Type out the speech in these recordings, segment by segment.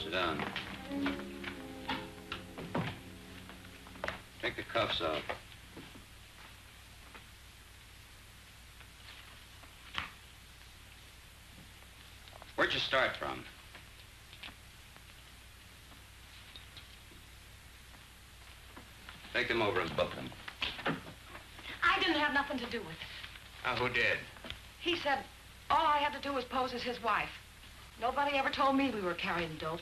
Sit down. Take the cuffs off. Where'd you start from? Take them over and book them. I didn't have nothing to do with it. Who did? He said all I had to do was pose as his wife. Nobody ever told me we were carrying dope.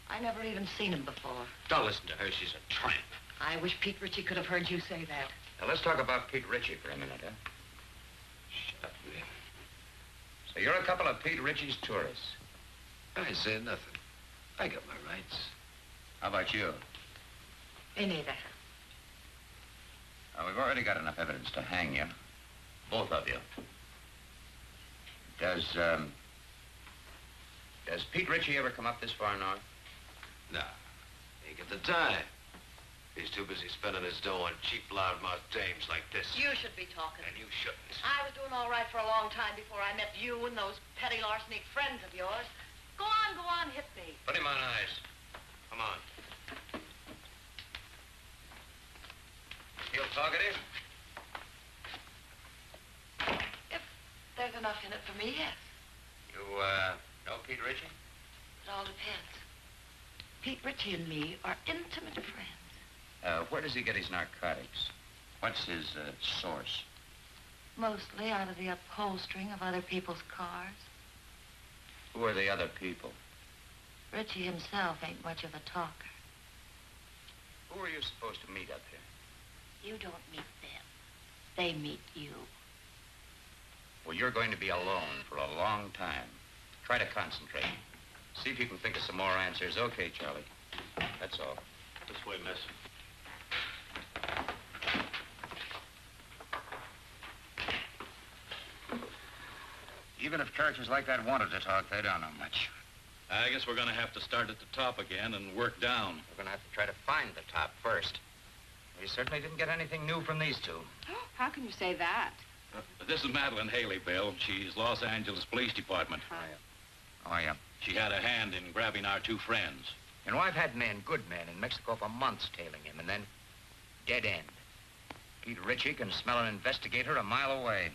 I never even seen him before. Don't listen to her. She's a tramp. I wish Pete Ritchie could have heard you say that. Now, let's talk about Pete Ritchie for a minute, huh? Shut up, will you? So you're a couple of Pete Ritchie's tourists. I say nothing. I got my rights. How about you? Me neither. We've already got enough evidence to hang you. Both of you. Does Pete Ritchie ever come up this far north? Nah, ain't got the time. He's too busy spending his dough on cheap, loudmouth dames like this. You should be talking. And you shouldn't. I was doing all right for a long time before I met you and those petty larceny friends of yours. Go on, hit me. Put him on ice. Come on. Feel talkative? If there's enough in it for me, yes. You, know Pete Ritchie? It all depends. Pete Ritchie and me are intimate friends. Where does he get his narcotics? What's his, source? Mostly out of the upholstering of other people's cars. Who are the other people? Ritchie himself ain't much of a talker. Who are you supposed to meet up here? You don't meet them. They meet you. Well, you're going to be alone for a long time. Try to concentrate. See if you can think of some more answers. Okay, Charlie. That's all. This way, miss. Even if characters like that wanted to talk, they don't know much. I guess we're going to have to start at the top again and work down. We're going to have to try to find the top first. We certainly didn't get anything new from these two. Oh, how can you say that? This is Madeline Haley, Bill. She's Los Angeles Police Department. Oh, yeah. She had a hand in grabbing our two friends. You know, I've had men, good men, in Mexico for months tailing him, and then dead end. Pete Ritchie can smell an investigator a mile away.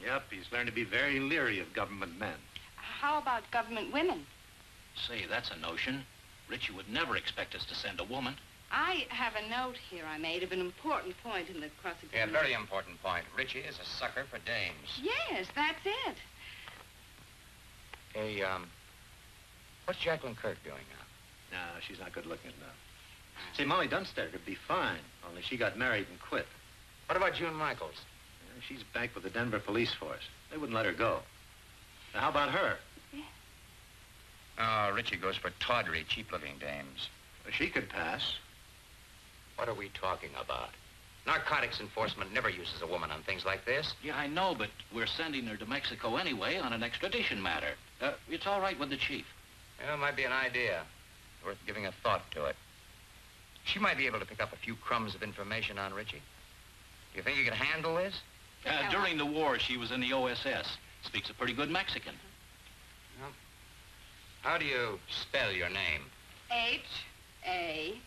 Yep, he's learned to be very leery of government men. How about government women? Say, that's a notion. Ritchie would never expect us to send a woman. I have a note here I made of an important point in the Yeah, cross-examination. very important point. Ritchie is a sucker for dames. Yes, that's it. Hey, what's Jacqueline Kirk doing now? No, she's not good looking enough. See, Molly Dunster could be fine, only she got married and quit. What about June Michaels? She's back with the Denver police force. They wouldn't let her go. Now, how about her? Yeah. Oh, Ritchie goes for tawdry, cheap-looking dames. Well, she could pass. What are we talking about? Narcotics enforcement never uses a woman on things like this. Yeah, I know, but we're sending her to Mexico anyway on an extradition matter. It's all right with the chief. Yeah, it might be an idea. Worth giving a thought to it. She might be able to pick up a few crumbs of information on Ritchie. Do you think you can handle this? During the war, she was in the OSS. Speaks a pretty good Mexican. Well, how do you spell your name? H-A-L-E-Y.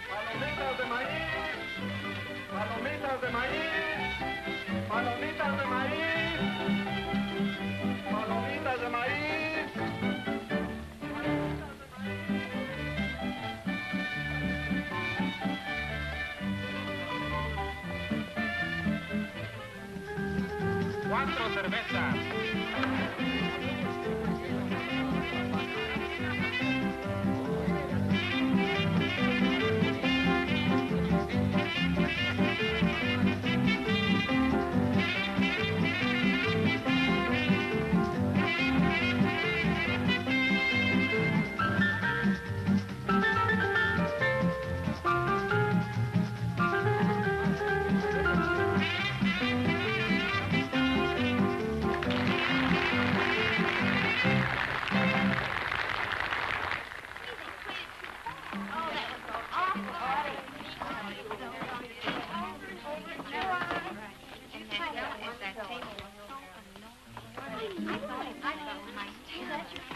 Palomitas de maíz, palomitas de maíz, palomitas de maíz, palomitas de maíz. 4 cervezas.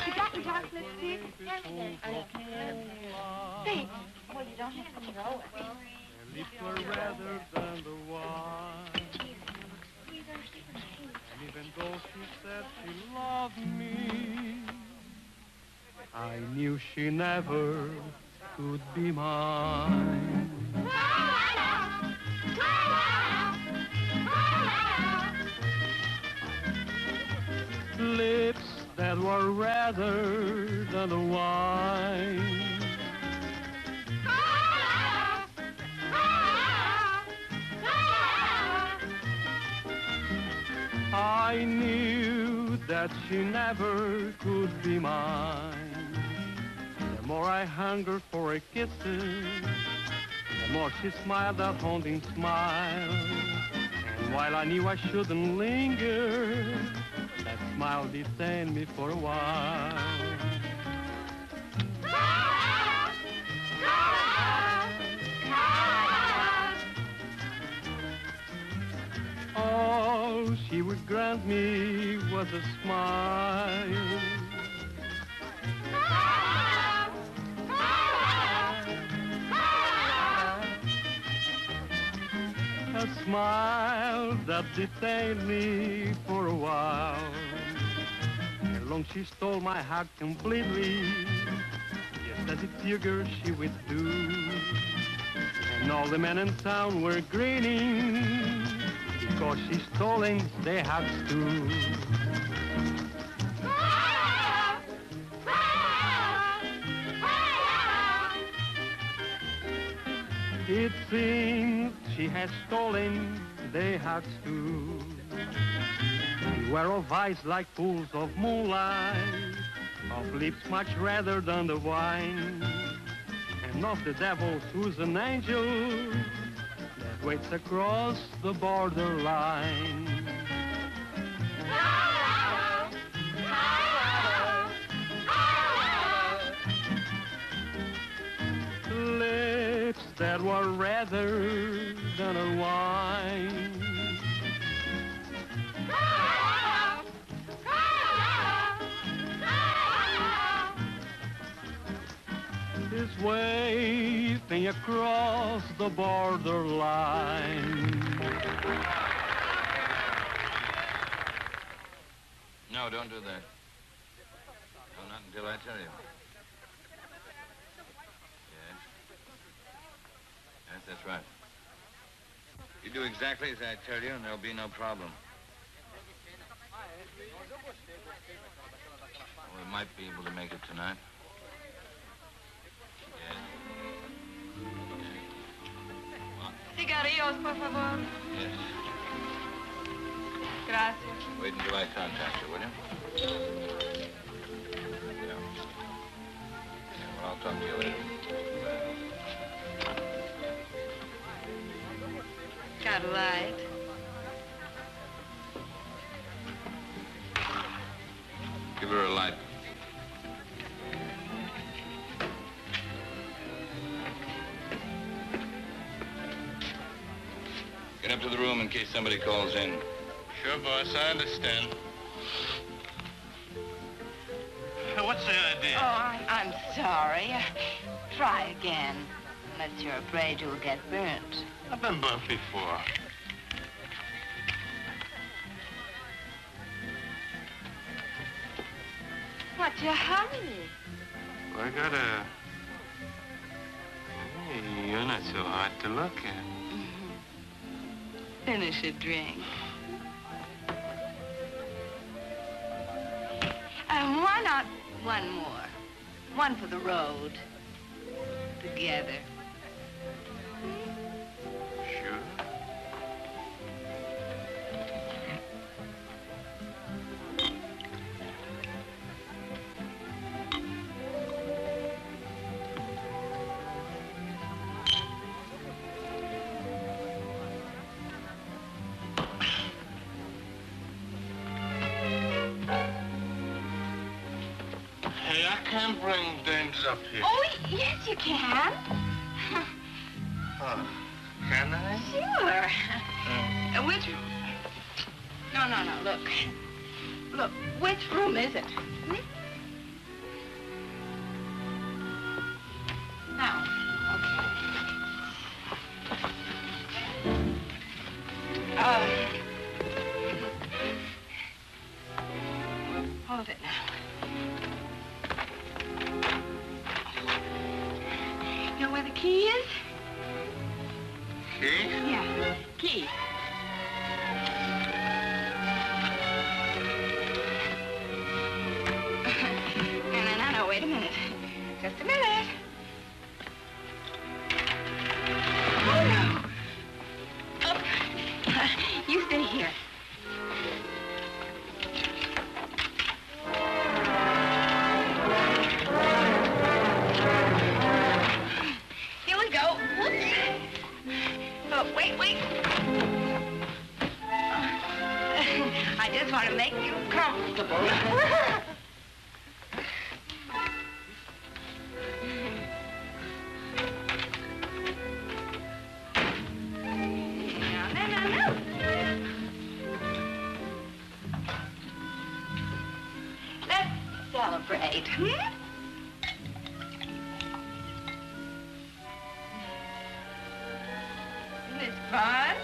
You got your dark lipstick? Thanks. Well, you don't have to know it. Lips were redder than the wine. And even though she said she loved me, I knew she never could be mine. Lips that were redder than the wine. I knew that she never could be mine. The more I hungered for a kiss, the more she smiled that haunting smile. And while I knew I shouldn't linger, that smile detained me for a while. All she would grant me was a smile. A smile that detained me for a while. And long she stole my heart completely, just as it figured she would do. And all the men in town were grinning, because she stolen their hearts too. It seems she has stolen their hearts too. Beware of eyes like pools of moonlight, of lips much redder than the wine, and of the devils who's an angel that waits across the borderline. Lips that were redder than a wine. Is waving across the borderline. No, don't do that. No, not until I tell you. Yes. Yes, that's right. You do exactly as I tell you, and there'll be no problem. We might be able to make it tonight. Cigarrillos, por favor. Yes. Gracias. Wait until I contact you, will you? Yeah. Well, I'll talk to you later. Got a light? Give her a light. Get up to the room in case somebody calls in. Sure, boss, I understand. What's the idea? Oh, I'm sorry. Try again. Unless you're afraid you'll get burnt. I've been burnt before. What's your hurry? Well, I gotta... Hey, you're not so hard to look at. Finish your drink. Why not one more? One for the road. Together. Sure. Hey, I can't bring dames up here. Oh, yes, you can. Oh, can I? Sure. Which... No, look. Look, which room is it? Hmm? Now, okay. Hold it now. You know where the key is? Key? Yeah, key. No, wait a minute. Just a minute. Oh, no. Oh, you stay here. Here we go. Whoops. Oh, wait. I just want to make you comfortable. No. Let's celebrate, hmm? Isn't this fun?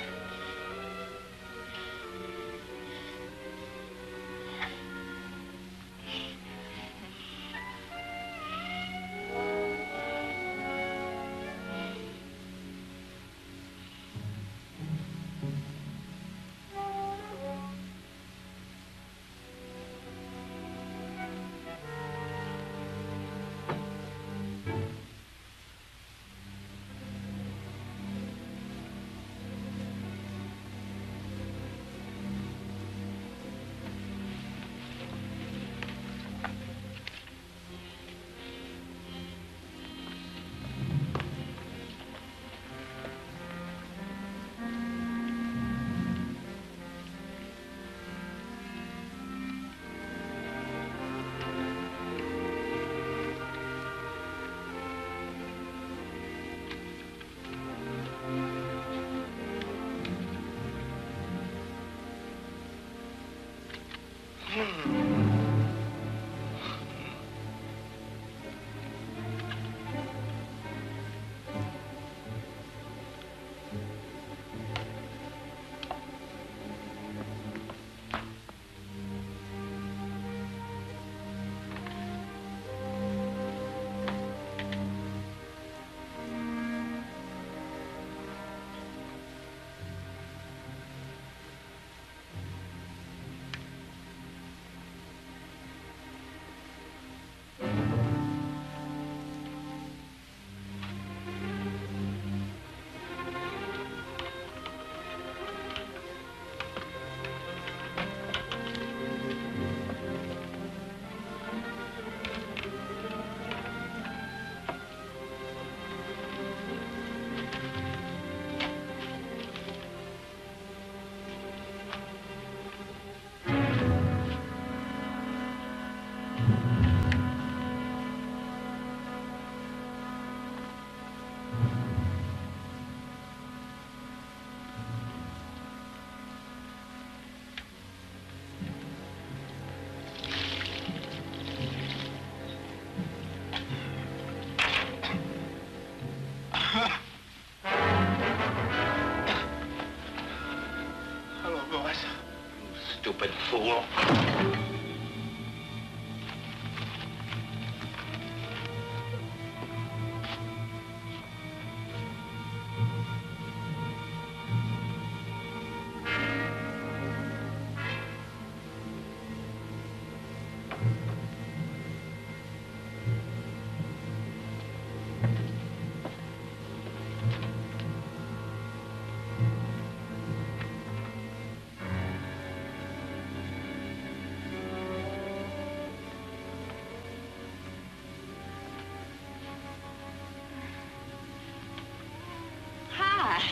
Hi.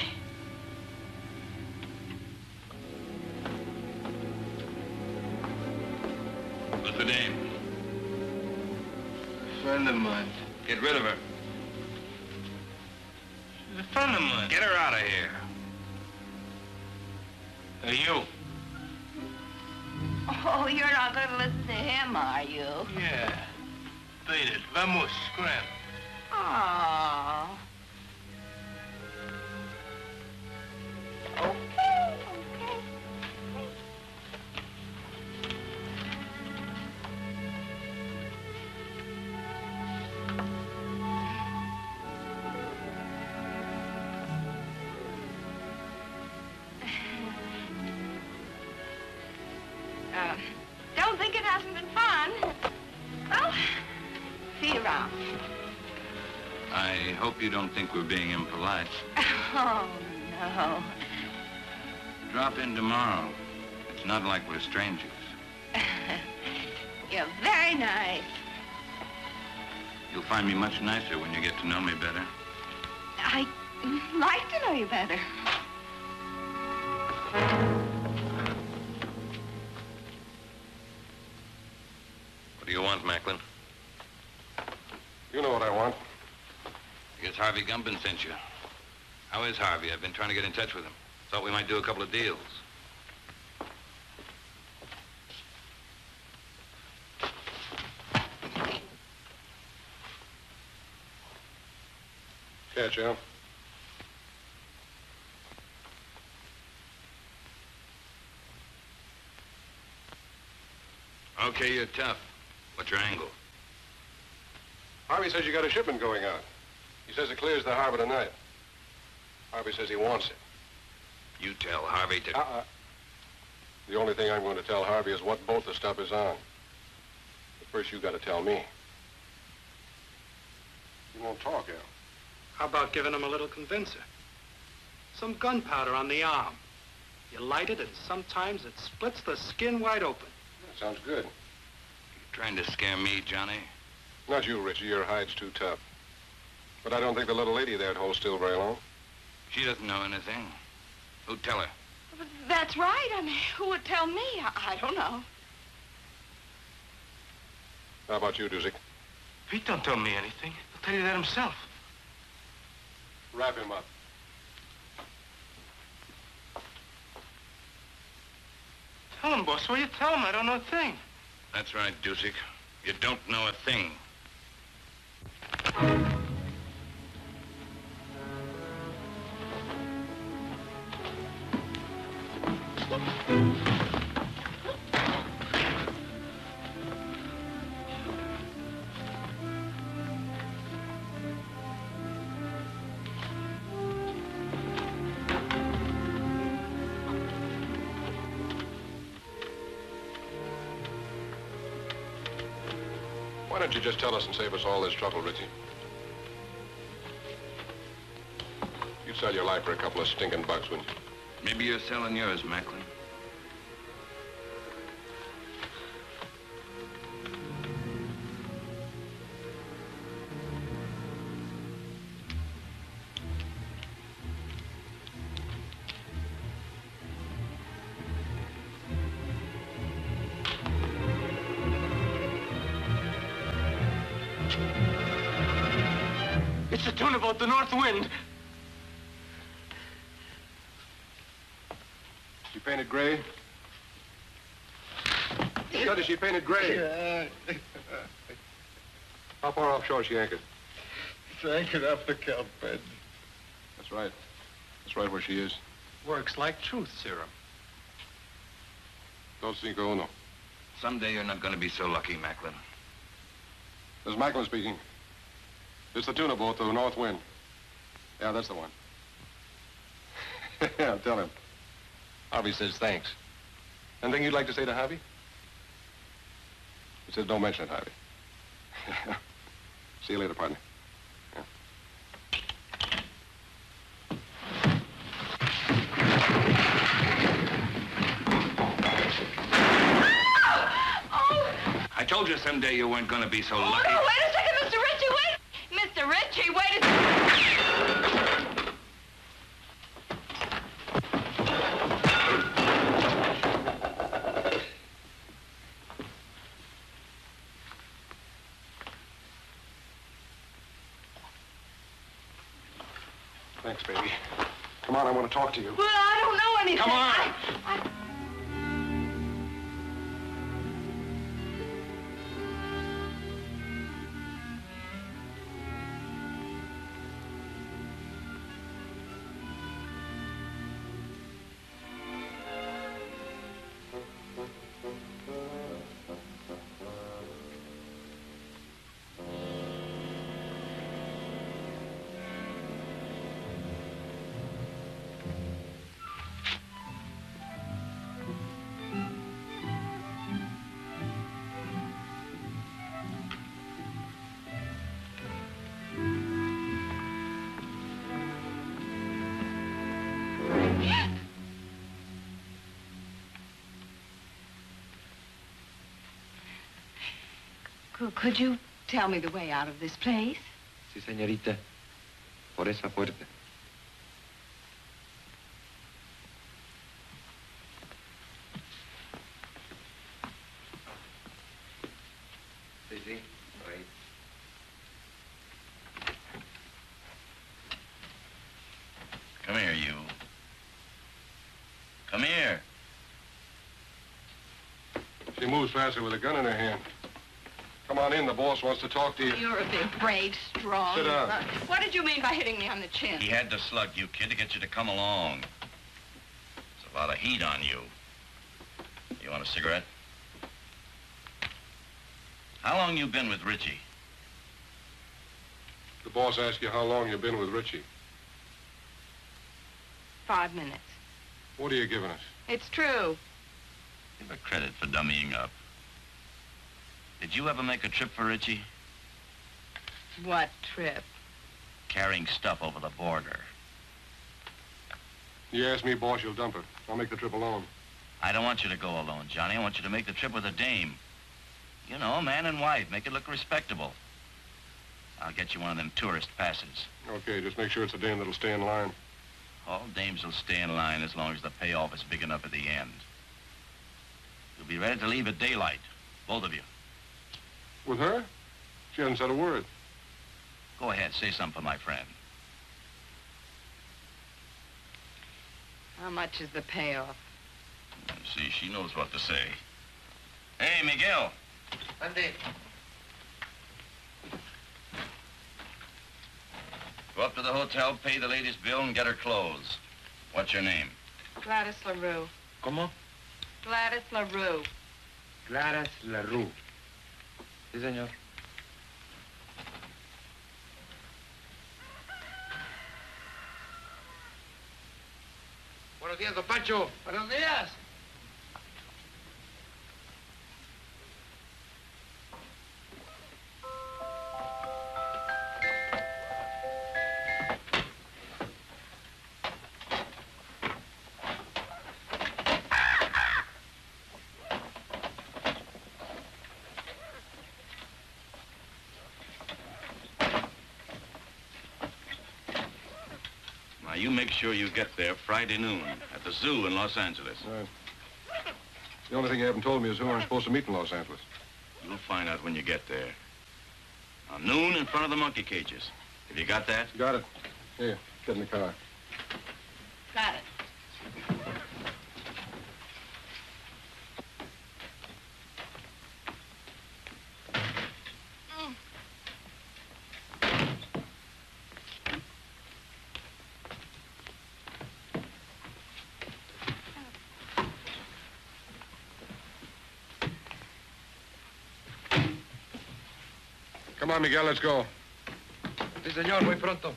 What's the name? Friend of mine. Get rid of her. She's a friend of mine. Get her out of here. Hey, you. Oh, you're not going to listen to him, are you? Yeah. Beat it. Vamos, scram. Oh. Okay, okay. Don't think it hasn't been fun. Well, see you around. I hope you don't think we're being impolite. Oh, no. Drop in tomorrow. It's not like we're strangers. You're very nice. You'll find me much nicer when you get to know me better. I'd like to know you better. What do you want, Macklin? You know what I want. I guess Harvey Gumbin sent you. How is Harvey? I've been trying to get in touch with him. Thought we might do a couple of deals. Catch, Al. Okay, you're tough. What's your angle? Harvey says you got a shipment going out. He says it clears the harbor tonight. Harvey says he wants it. You tell Harvey to... The only thing I'm going to tell Harvey is what boat the stuff is on. But first, you got to tell me. You won't talk, Al. How about giving him a little convincer? Some gunpowder on the arm. You light it, and sometimes it splits the skin wide open. That sounds good. You trying to scare me, Johnny? Not you, Richie. Your hide's too tough. But I don't think the little lady there'd hold still very long. She doesn't know anything. Who'd tell her? But that's right. I mean, who would tell me? I don't know. How about you, Duzik? Pete don't tell me anything. He'll tell you that himself. Wrap him up. Tell him, boss. Will you tell him? I don't know a thing. That's right, Dusick. You don't know a thing. Why don't you just tell us and save us all this trouble, Richie? You'd sell your life for a couple of stinking bucks, wouldn't you? Maybe you're selling yours, Macklin. It's the tuna boat, the North Wind. She painted gray? Study, she painted gray. How far offshore is she anchored? It's anchored off the kelp bed. That's right. That's right where she is. Works like truth serum. Dos cinco uno. Someday you're not going to be so lucky, Macklin. This is Macklin speaking. It's the tuna boat, the North Wind. Yeah, that's the one. Yeah, tell him. Harvey says thanks. Anything you'd like to say to Harvey? He says don't mention it, Harvey. See you later, partner. Yeah. told you someday you weren't going to be so Oh, lucky. no, wait a second, Mr. Ritchie, wait! Mr. Ritchie, wait a second! Thanks, baby. Come on, I want to talk to you. Well, I don't know anything. Come on. I... Could you tell me the way out of this place? Sí, señorita. Por esa puerta. Sí, sí, por ahí. Come here, you. Come here. She moves faster with a gun in her hand. Come on in, the boss wants to talk to you. You're a big, brave, strong... Sit down. What did you mean by hitting me on the chin? He had to slug you, kid, to get you to come along. There's a lot of heat on you. You want a cigarette? How long you been with Richie? The boss asked you how long you've been with Richie. 5 minutes. What are you giving us? It's true. Give her credit for dummying up. Did you ever make a trip for Richie? What trip? Carrying stuff over the border. You ask me, boss, you'll dump her. I'll make the trip alone. I don't want you to go alone, Johnny. I want you to make the trip with a dame. You know, man and wife. Make it look respectable. I'll get you one of them tourist passes. Okay, just make sure it's a dame that'll stay in line. All dames will stay in line as long as the payoff is big enough at the end. You'll be ready to leave at daylight, both of you. With her? She hasn't said a word. Go ahead, say something for my friend. How much is the payoff? See, she knows what to say. Hey, Miguel. Andy. Go up to the hotel, pay the lady's bill, and get her clothes. What's your name? Gladys LaRue. ¿Cómo? Gladys LaRue. Gladys LaRue. Sí, señor. Buenos días, don Pancho. Buenos días. You make sure you get there Friday noon at the zoo in Los Angeles. Right. The only thing you haven't told me is who I'm supposed to meet in Los Angeles. You'll find out when you get there. Noon in front of the monkey cages. Have you got that? Got it. Here, get in the car. Got it. Come on, Miguel, let's go. Sí, señor, muy pronto.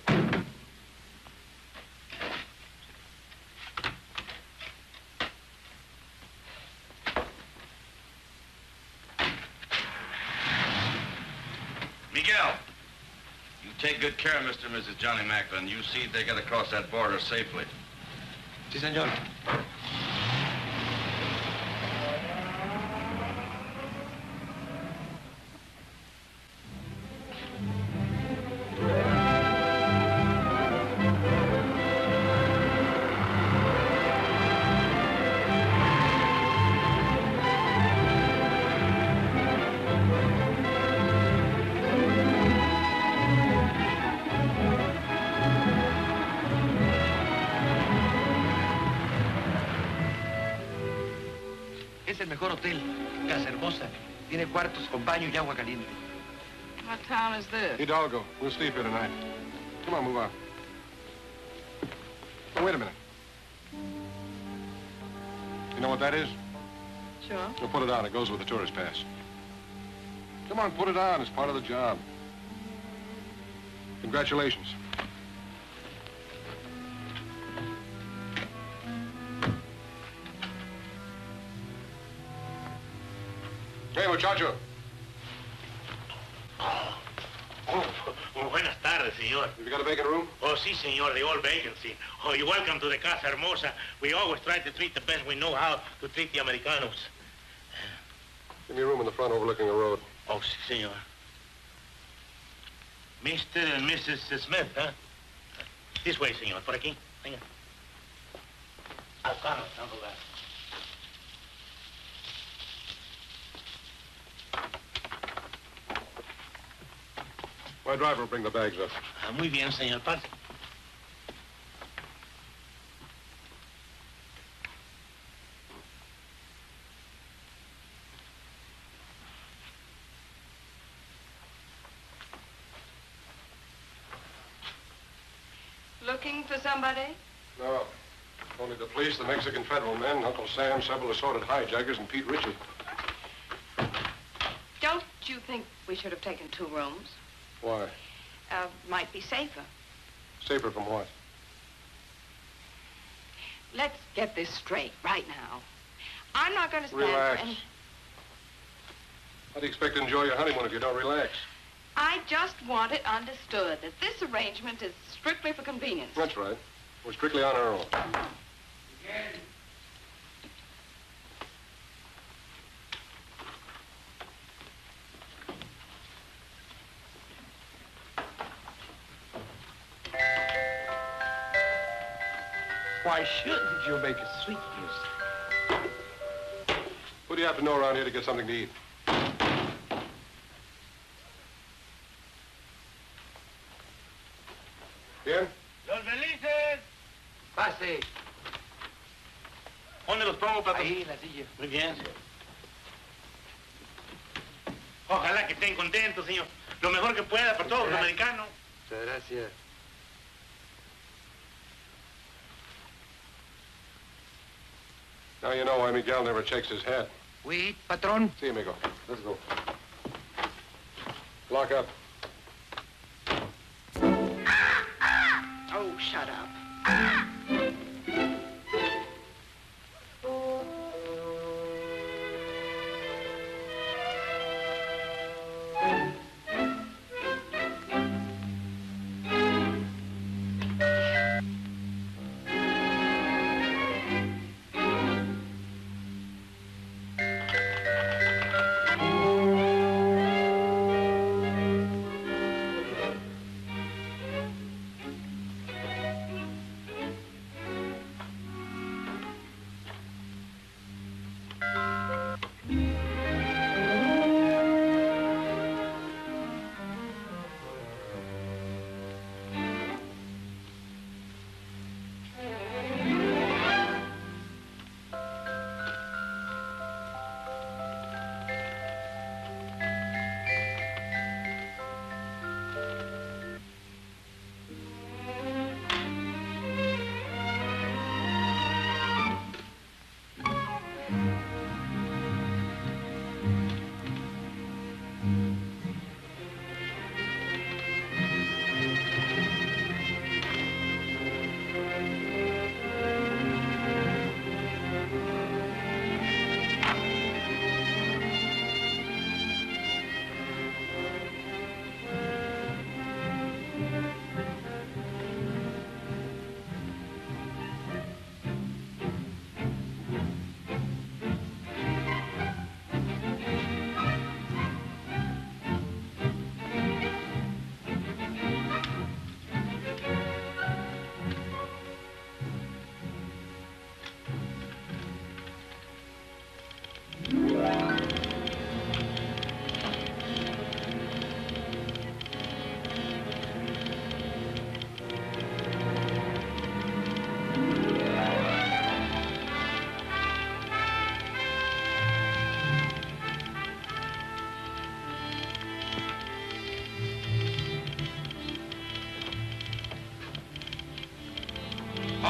Miguel, you take good care of Mr. and Mrs. Johnny Macklin. You see they get across that border safely. Sí, señor. es el mejor hotel. Casa Hermosa. Tiene cuartos con baño y agua caliente. What town is this? Hidalgo. We'll sleep here tonight. Come on, move on. Oh, wait a minute. You know what that is? Sure. We'll put it on. It goes with the tourist pass. Come on, put it on. It's part of the job. Congratulations. Hey, muchacho. Buenas tardes, señor. Have you got a vacant room? Oh, sí, señor, the old vacancy. Oh, you're welcome to the Casa Hermosa. We always try to treat the best we know how to treat the Americanos. Give me a room in the front overlooking the road. Oh, sí, señor. Mr. and Mrs. Smith, huh? This way, señor. Por aquí. Venga. Al carro, tanto lugar. My driver will bring the bags up. Ah, muy bien, señor. Pase. Looking for somebody? No. Only the police, the Mexican federal men, Uncle Sam, several assorted hijackers, and Pete Ritchie. Don't you think we should have taken 2 rooms? Why? Might be safer. Safer from what? Let's get this straight right now. I'm not going to stand Relax. for any... How do you expect to enjoy your honeymoon if you don't relax? I just want it understood that this arrangement is strictly for convenience. That's right. We're strictly on our own. Why shouldn't you make a sweet music? Who do you have to know around here to get something to eat? Bien? Los felices. Pase. ¿Dónde los pongo, patrón? Ahí, en la silla. Muy bien. Ojalá que estén contentos, señor. Lo mejor que pueda para todos los americanos. Muchas gracias. Now you know why Miguel never checks his hat. Wait, patrón. See, amigo. Let's go. Lock up. Oh, shut up.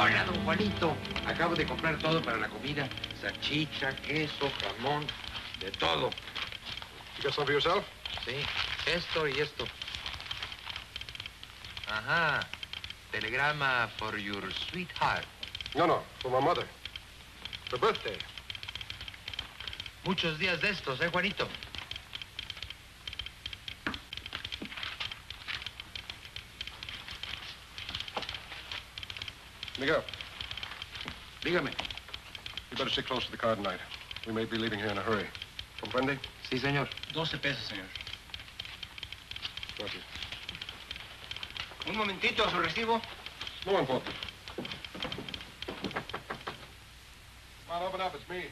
Hola, don Juanito. Acabo de comprar todo para la comida. Salchicha, queso, jamón, de todo. You got some for yourself? Sí, esto y esto. Ajá. Telegrama for your sweetheart. No, for my mother. Her birthday. Muchos días de estos, Juanito? Miguel, Dígame. you better stick close to the car tonight. We may be leaving here in a hurry. Comprende? Sí, señor. 12 pesos, señor. Gracias. Un momentito, su recibo. No important. Come on, open up. It's me.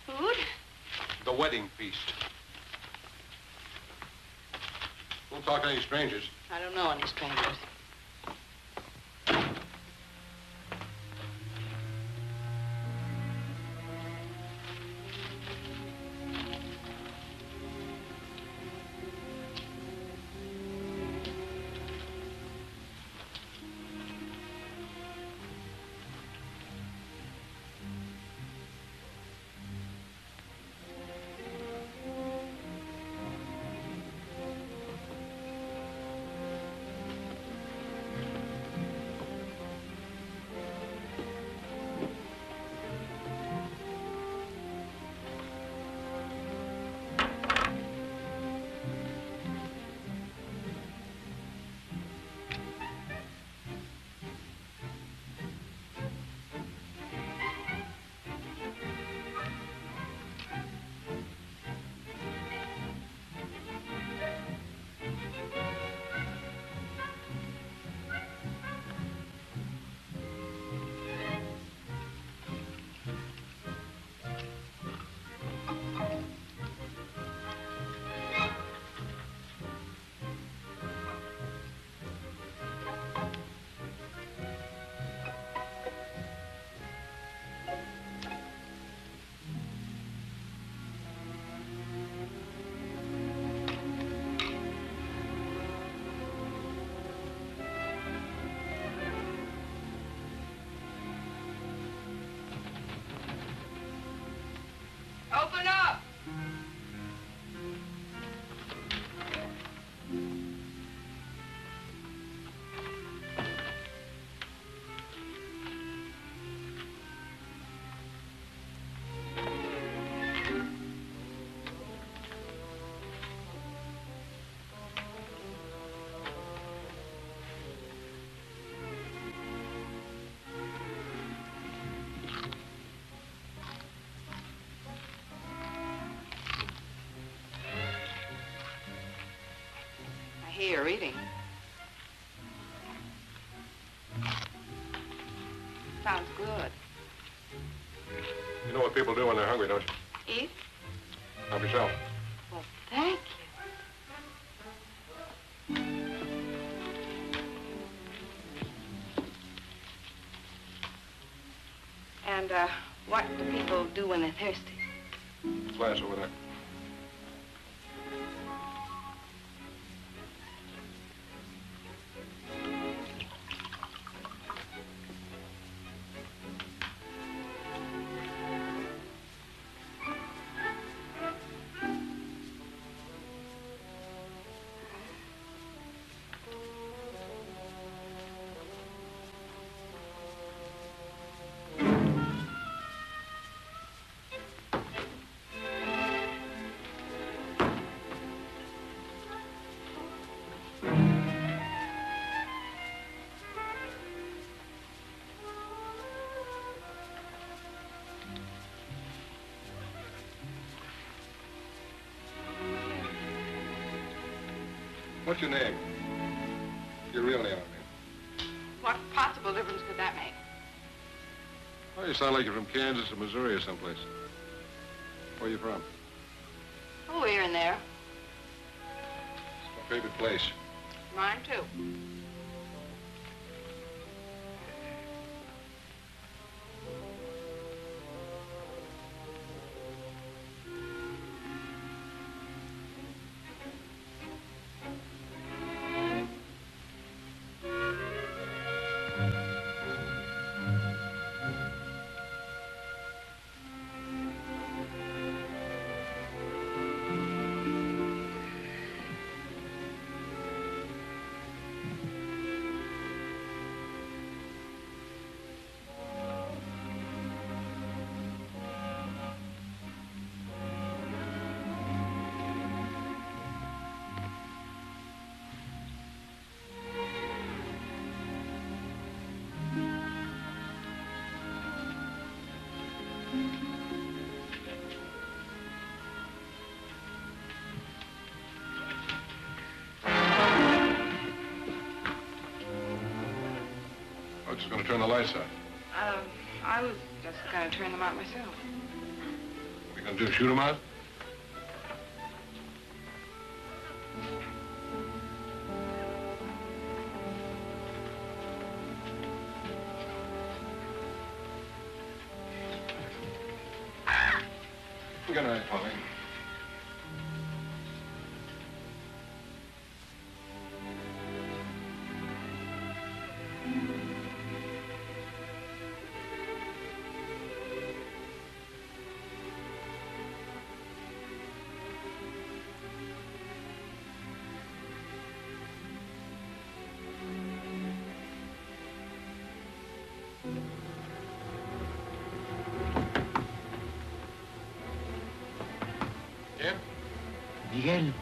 Food? The wedding feast. Don't talk to any strangers. I don't know any strangers. Open up! I hear you're eating. Sounds good. You know what people do when they're hungry, don't you? Eat? Help yourself. Well, thank you. And, what do people do when they're thirsty? Glass over there. What's your name? Your real name, I mean. What possible difference could that make? Oh, you sound like you're from Kansas or Missouri or someplace. Where are you from? Oh, here and there. It's my favorite place. Mine, too. I'm just going to turn the lights out. I was just going to turn them out myself. What are you going to do, shoot them out? Good night, Polly. Yeah? Miguel.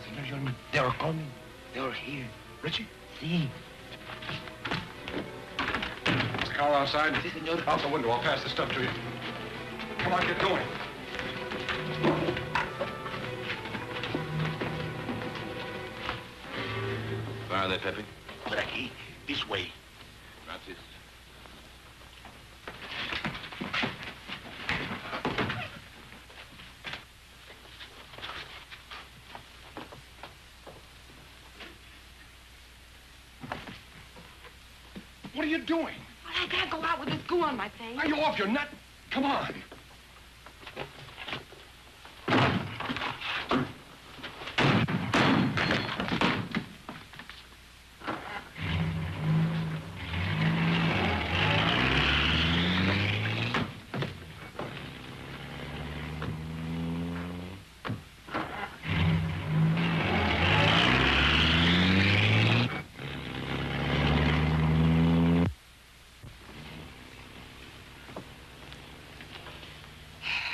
Senor John, they are coming. They are here. Richie? See. Is the car outside? Si, senor. Out the window. I'll pass the stuff to you. Come on, get going. Where are they, Pepe? Por aquí. This way. Gracias. What are you doing? Well, I can't go out with this goo on my face. Are you off your nut? Come on.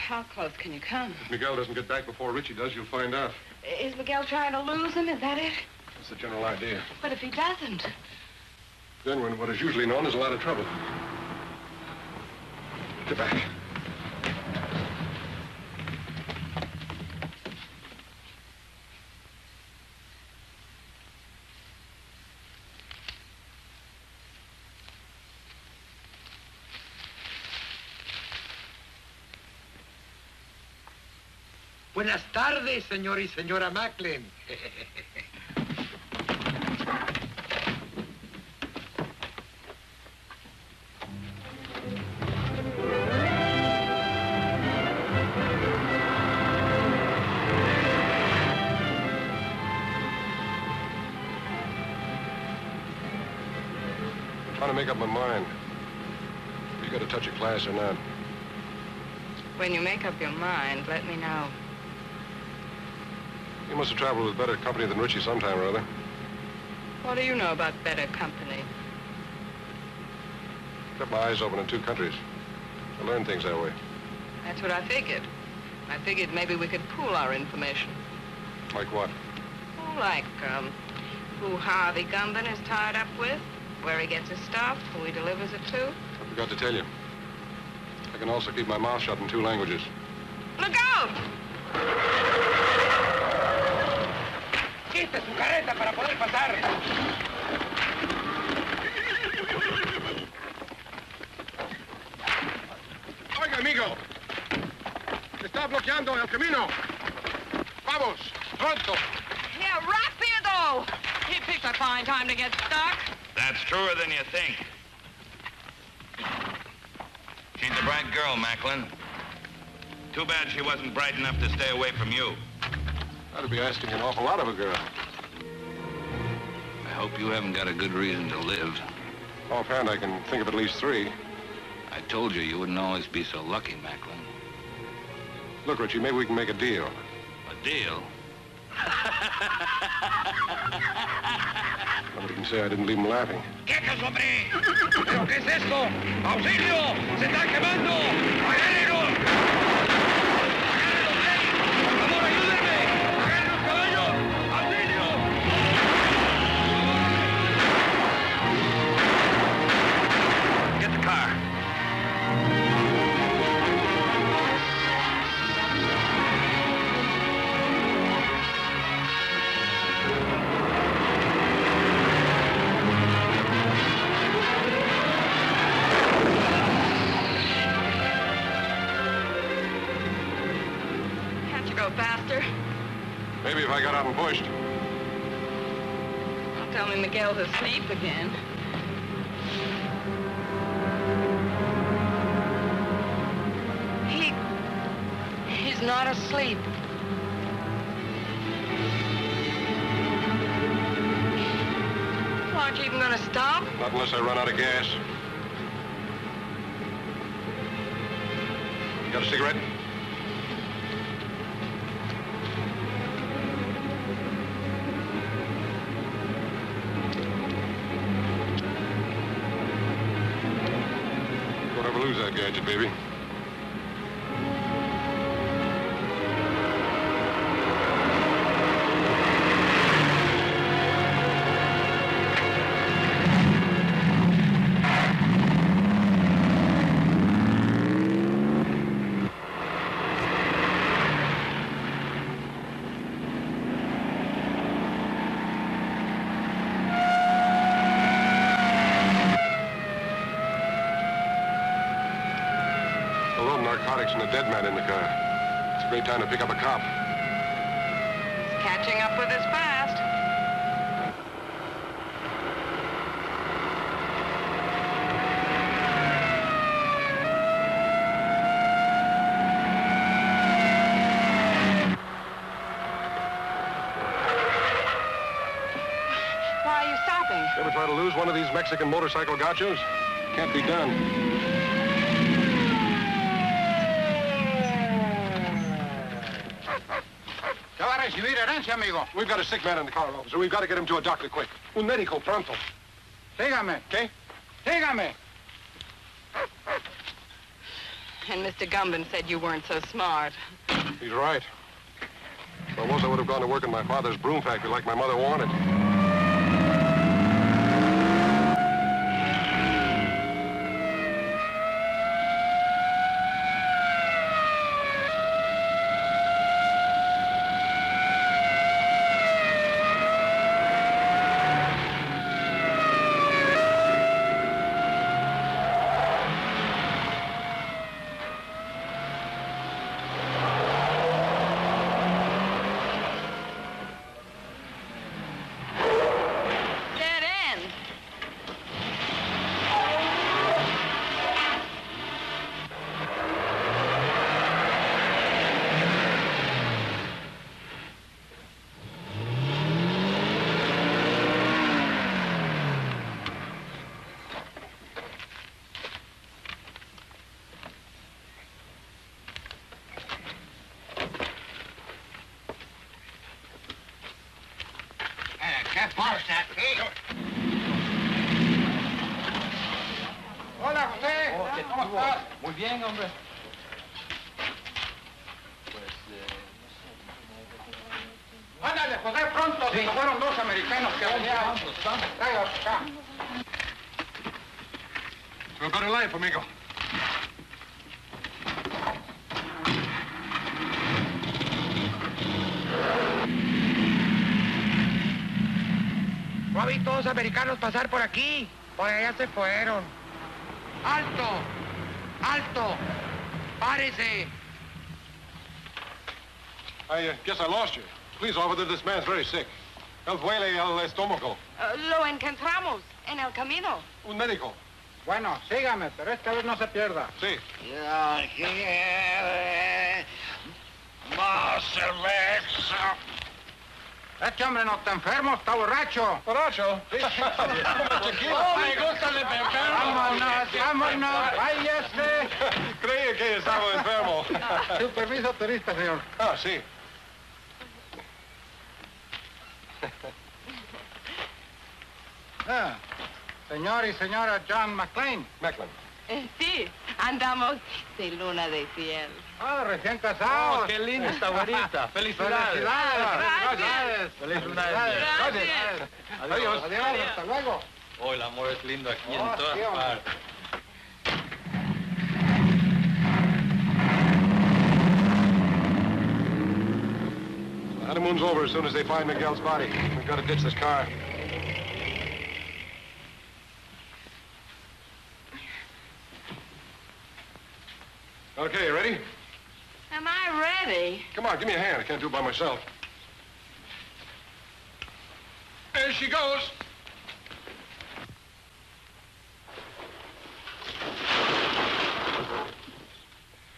How close can you come? If Miguel doesn't get back before Richie does, you'll find out. Is Miguel trying to lose him? Is that it? That's the general idea. But if he doesn't? Then we're in what is usually known as a lot of trouble. Get back. Buenas tardes, señor y señora Macklin. I'm trying to make up my mind. You got a touch of class or not? When you make up your mind, let me know. You must have traveled with better company than Richie sometime or other. What do you know about better company? Kept my eyes open in two countries. I learned things that way. That's what I figured. I figured maybe we could pool our information. Like what? Oh, like, who Harvey Gumben is tied up with, where he gets his stuff, who he delivers it to. I forgot to tell you. I can also keep my mouth shut in 2 languages. Look out! ¡Quite su carreta para poder pasar! Oiga, amigo. bloqueando el camino. Vamos, pronto. Yeah, rápido! He picked a fine time to get stuck. That's truer than you think. She's a bright girl, Macklin. Too bad she wasn't bright enough to stay away from you. That'd be asking an awful lot of a girl. I hope you haven't got a good reason to live. Offhand, I can think of at least 3. I told you wouldn't always be so lucky, Macklin. Look, Richie, maybe we can make a deal. A deal? Nobody can say I didn't leave him laughing. ¡Quietos, hombre! ¿Pero qué es esto? ¡Auxilio! ¡Se está quemando! ¡Agárrenlo! ¡Agárrenlo, Blake! ¡Por favor, ayúdenme! ¡Agarren los caballos! ¡Auxilio! Get the car. Can't you go faster? Maybe if I got out and pushed. Don't tell me Miguel's asleep again. He's not asleep. Aren't you even gonna stop? Not unless I run out of gas. You got a cigarette? Don't ever lose that gadget, baby. Narcotics and a dead man in the car. It's a great time to pick up a cop. He's catching up with us fast. Why are you stopping? Ever try to lose one of these Mexican motorcycle gauchos? Can't be done. ¿Qué va a recibir herencia, amigo? We've got a sick man in the car, officer. We've got to get him to a doctor quick. Un médico pronto. Sígame. ¿Qué? Sígame. And Mr. Gumben said you weren't so smart. He's right. If I was, I would have gone to work in my father's broom factory like my mother wanted. ¿Qué pasa aquí? Hola, José. ¿Cómo estás? Muy bien, hombre. Ándale, José, pronto. Sí. Fueron 2 americanos que venían. Tráigalos acá. We're about to life, amigo. No vi todos americanos pasar por aquí. Por allá se fueron. ¡Alto! ¡Alto! ¡Párese! I guess I lost you. Please, officer, this man's very sick. Él duele el estómago. Lo encontramos en el camino. Un médico. Bueno, sígame, pero esta vez no se pierda. Sí. Yo quiero más cerveza. Este hombre no está enfermo, está borracho. ¿Borracho? Sí. ¡Oh, me gusta el enfermo! ¡Vámonos, vámonos! ¡Váyase! Creía que estaba enfermo. Su permiso turista, señor. Ah, sí. Ah, señor y señora John McLean. Macklin. Sí, andamos de luna de ciel. Ah, recién casados. qué linda esta güerita. Felicidades. Felicidades. Feliz luna de Felicidades. miel. Gracias. Adiós. Adiós, hasta luego. Oh, el amor es lindo aquí Oh, en todas sí, hombre. partes. The honeymoon's over as soon as they find Miguel's body. We've got to ditch this car. Okay, you ready? Am I ready? Come on, give me a hand. I can't do it by myself. There she goes.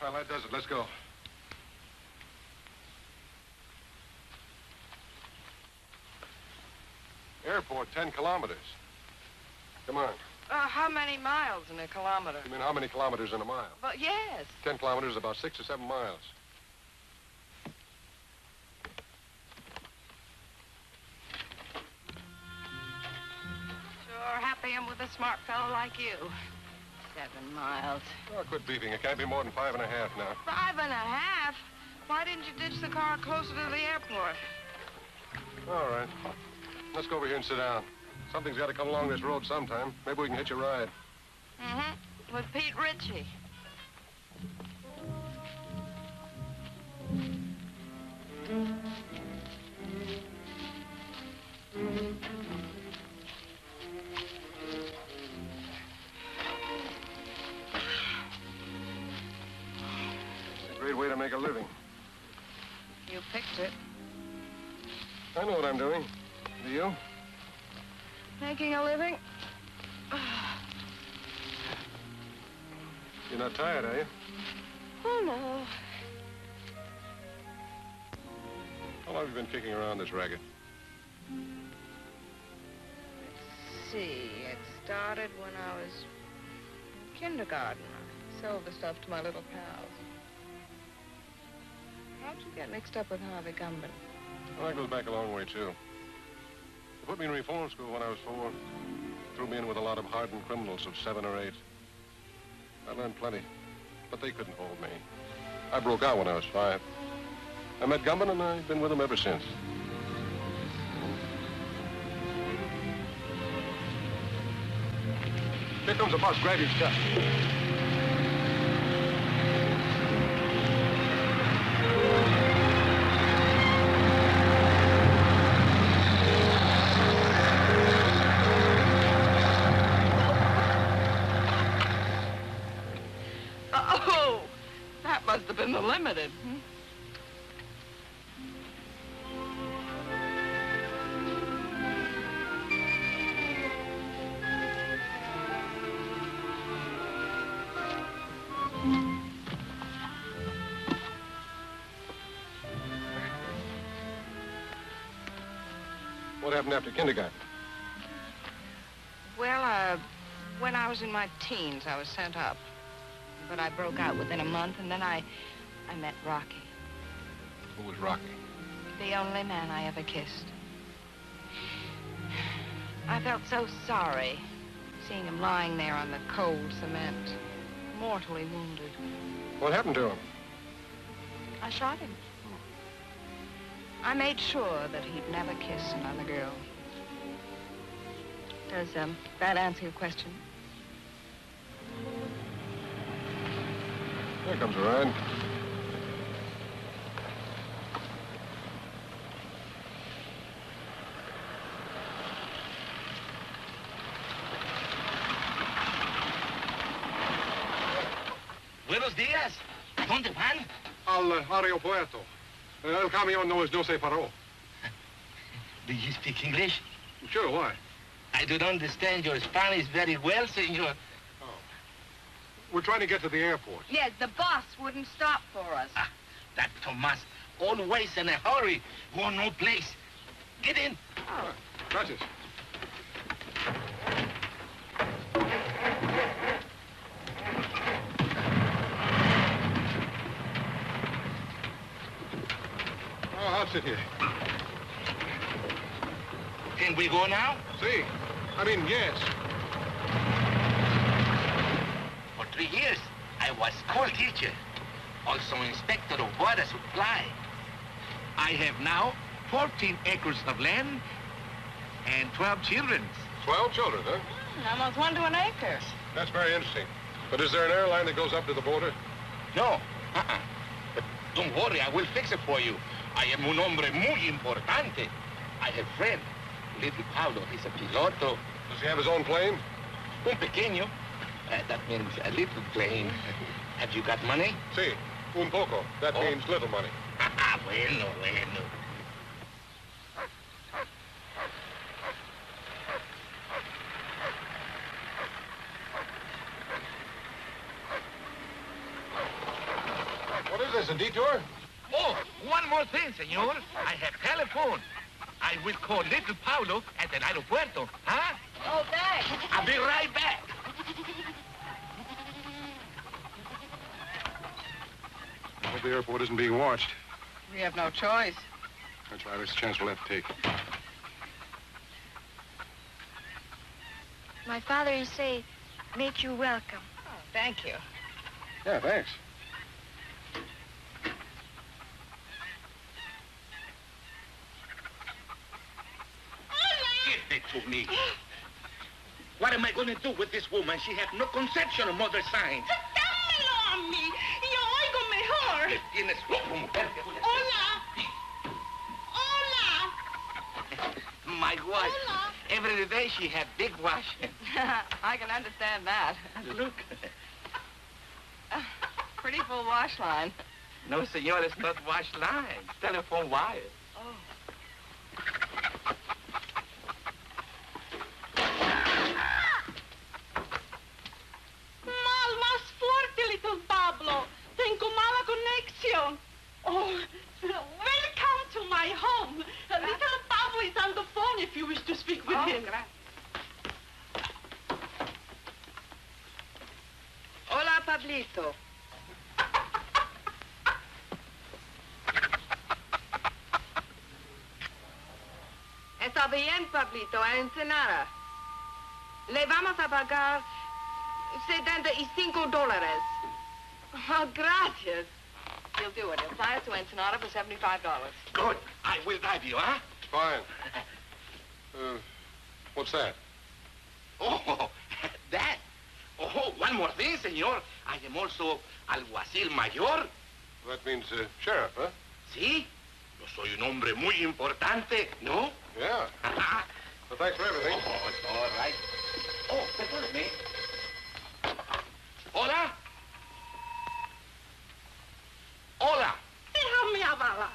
Well, that does it. Let's go. Airport, 10 kilometers. Come on. How many miles in a kilometer? You mean how many kilometers in a mile? Well, yes. 10 kilometers is about 6 or 7 miles. Sure happy I'm with a smart fellow like you. 7 miles. Oh, quit beefing. It can't be more than 5.5 now. 5.5? Why didn't you ditch the car closer to the airport? All right. Let's go over here and sit down. Something's got to come along this road sometime. Maybe we can hitch a ride. Mm-hmm. With Pete Ritchie. It's a great way to make a living. You picked it. I know what I'm doing. Do you? Making a living? You're not tired, are you? Oh, no. How long have you been kicking around this racket? Let's see. It started when I was in kindergarten. I sold the stuff to my little pals. How'd you get mixed up with Harvey Gumben? Well, that goes back a long way, too. They put me in reform school when I was 4. Threw me in with a lot of hardened criminals of 7 or 8. I learned plenty, but they couldn't hold me. I broke out when I was 5. I met Gumben, and I've been with him ever since. Here comes the bus. Grab your stuff. Oh, that must have been the limited. What happened after kindergarten? Well, when I was in my teens, I was sent up. But I broke out within a month, and then I met Rocky. Who was Rocky? The only man I ever kissed. I felt so sorry seeing him lying there on the cold cement, mortally wounded. What happened to him? I shot him. I made sure that he'd never kiss another girl. Does that answer your question? Here comes a ride. Buenos días. ¿Dónde van? Al aeropuerto. El camión no se paró. Do you speak English? Sure, why? I don't understand your Spanish very well, senor. We're trying to get to the airport. Yes, the bus wouldn't stop for us. Ah, that Tomas, always in a hurry. Go no place. Get in. Gracias. I'll sit here. Can we go now? See? I mean, yes. For 3 years, I was school teacher, also inspector of water supply. I have now 14 acres of land and 12 children. 12 children, huh? Almost 1 to an acre. That's very interesting. But is there an airline that goes up to the border? No. But don't worry, I will fix it for you. I am un hombre muy importante. I have friend, little Paulo. He's a piloto. Does he have his own plane? Un pequeño. That means a little plane. Have you got money? Si, un poco. That means little money. Bueno, bueno. What is this, a detour? Oh, one more thing, senor. I have telephone. I will call little Paulo at el aeropuerto, huh? Okay. I'll be right back. I hope the airport isn't being watched. We have no choice. That's right. It's a chance we'll have to take. My father, he say, make you welcome. Oh, thank you. Yeah, thanks. Give it to me. What am I going to do with this woman? She has no conception of mother signs. ¡Dámelo a mí! ¡Yo oigo mejor! Le tienes loco, mujer. ¡Hola! ¡Hola! My wife. Hola. Every day she had big wash. I can understand that. Look. Pretty full wash line. No, senor, it's not wash line. It's telephone wire. Oh. Más fuerte, little Pablo. Tengo mala conexión. Oh, welcome to my home. Little Pablo is on the phone if you wish to speak with him. Hola, Pablito. Está bien, Pablito, a Ensenada. Le vamos a pagar $75. Oh, gracias. He'll do it. He'll fly us to Ensenada for $75. Good. I will drive you, huh? Fine. What's that? Oh, that. Oh, one more thing, senor. I am also alguacil mayor. That means sheriff, huh? ¿Sí? Yo soy un hombre muy importante, ¿no? Yeah. Well, thanks for everything. Oh, it's all right. Oh, perdóneme. Hola. Hola. Déjame hablar.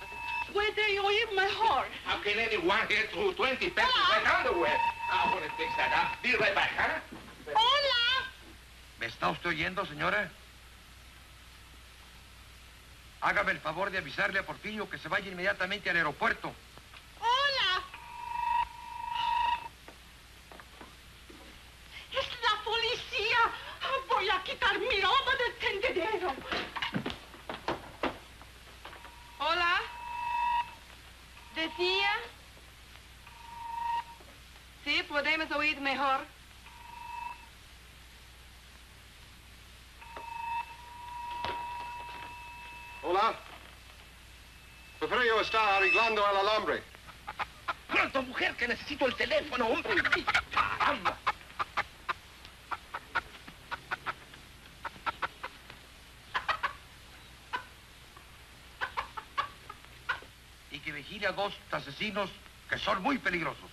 Puede oír mejor. How can anyone get to 20 pesos wet underwear? I want to fix that up. Be right back, huh? ¡Hola! ¿Me está usted oyendo, señora? Hágame el favor de avisarle a Porfirio que se vaya inmediatamente al aeropuerto. ¡Hola! ¡Es la policía! Voy a quitar mi ropa del tendedero. Hola. ¿Decía? Sí, podemos oír mejor. Hola. Porfirio está arreglando el alambre. ¡Pronto, mujer, que necesito el teléfono, hombre! ¡Caramba! Y que vigile a 2 asesinos que son muy peligrosos.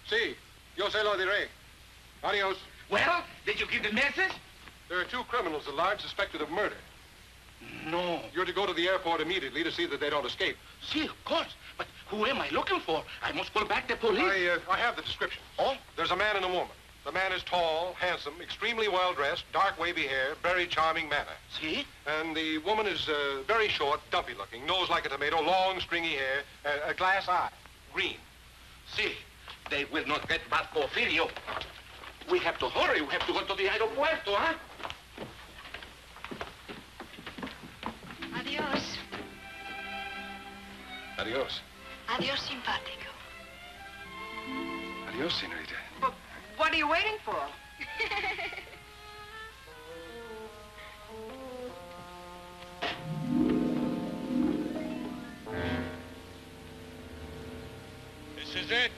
Sí, yo se lo diré. Adios. Well, did you give the message? There are 2 criminals at large suspected of murder. No. You're to go to the airport immediately to see that they don't escape. See, of course. But who am I looking for? I must call back the police. I have the description. Oh? There's a man and a woman. The man is tall, handsome, extremely well-dressed, dark wavy hair, very charming manner. See? And the woman is very short, dumpy-looking, nose like a tomato, long, stringy hair, a glass eye, green. See, they will not get back Porfirio. We have to hurry. We have to go to the aeropuerto, huh? Adios. Adios. Adios, simpático. Adios, senorita. But what are you waiting for? This is it.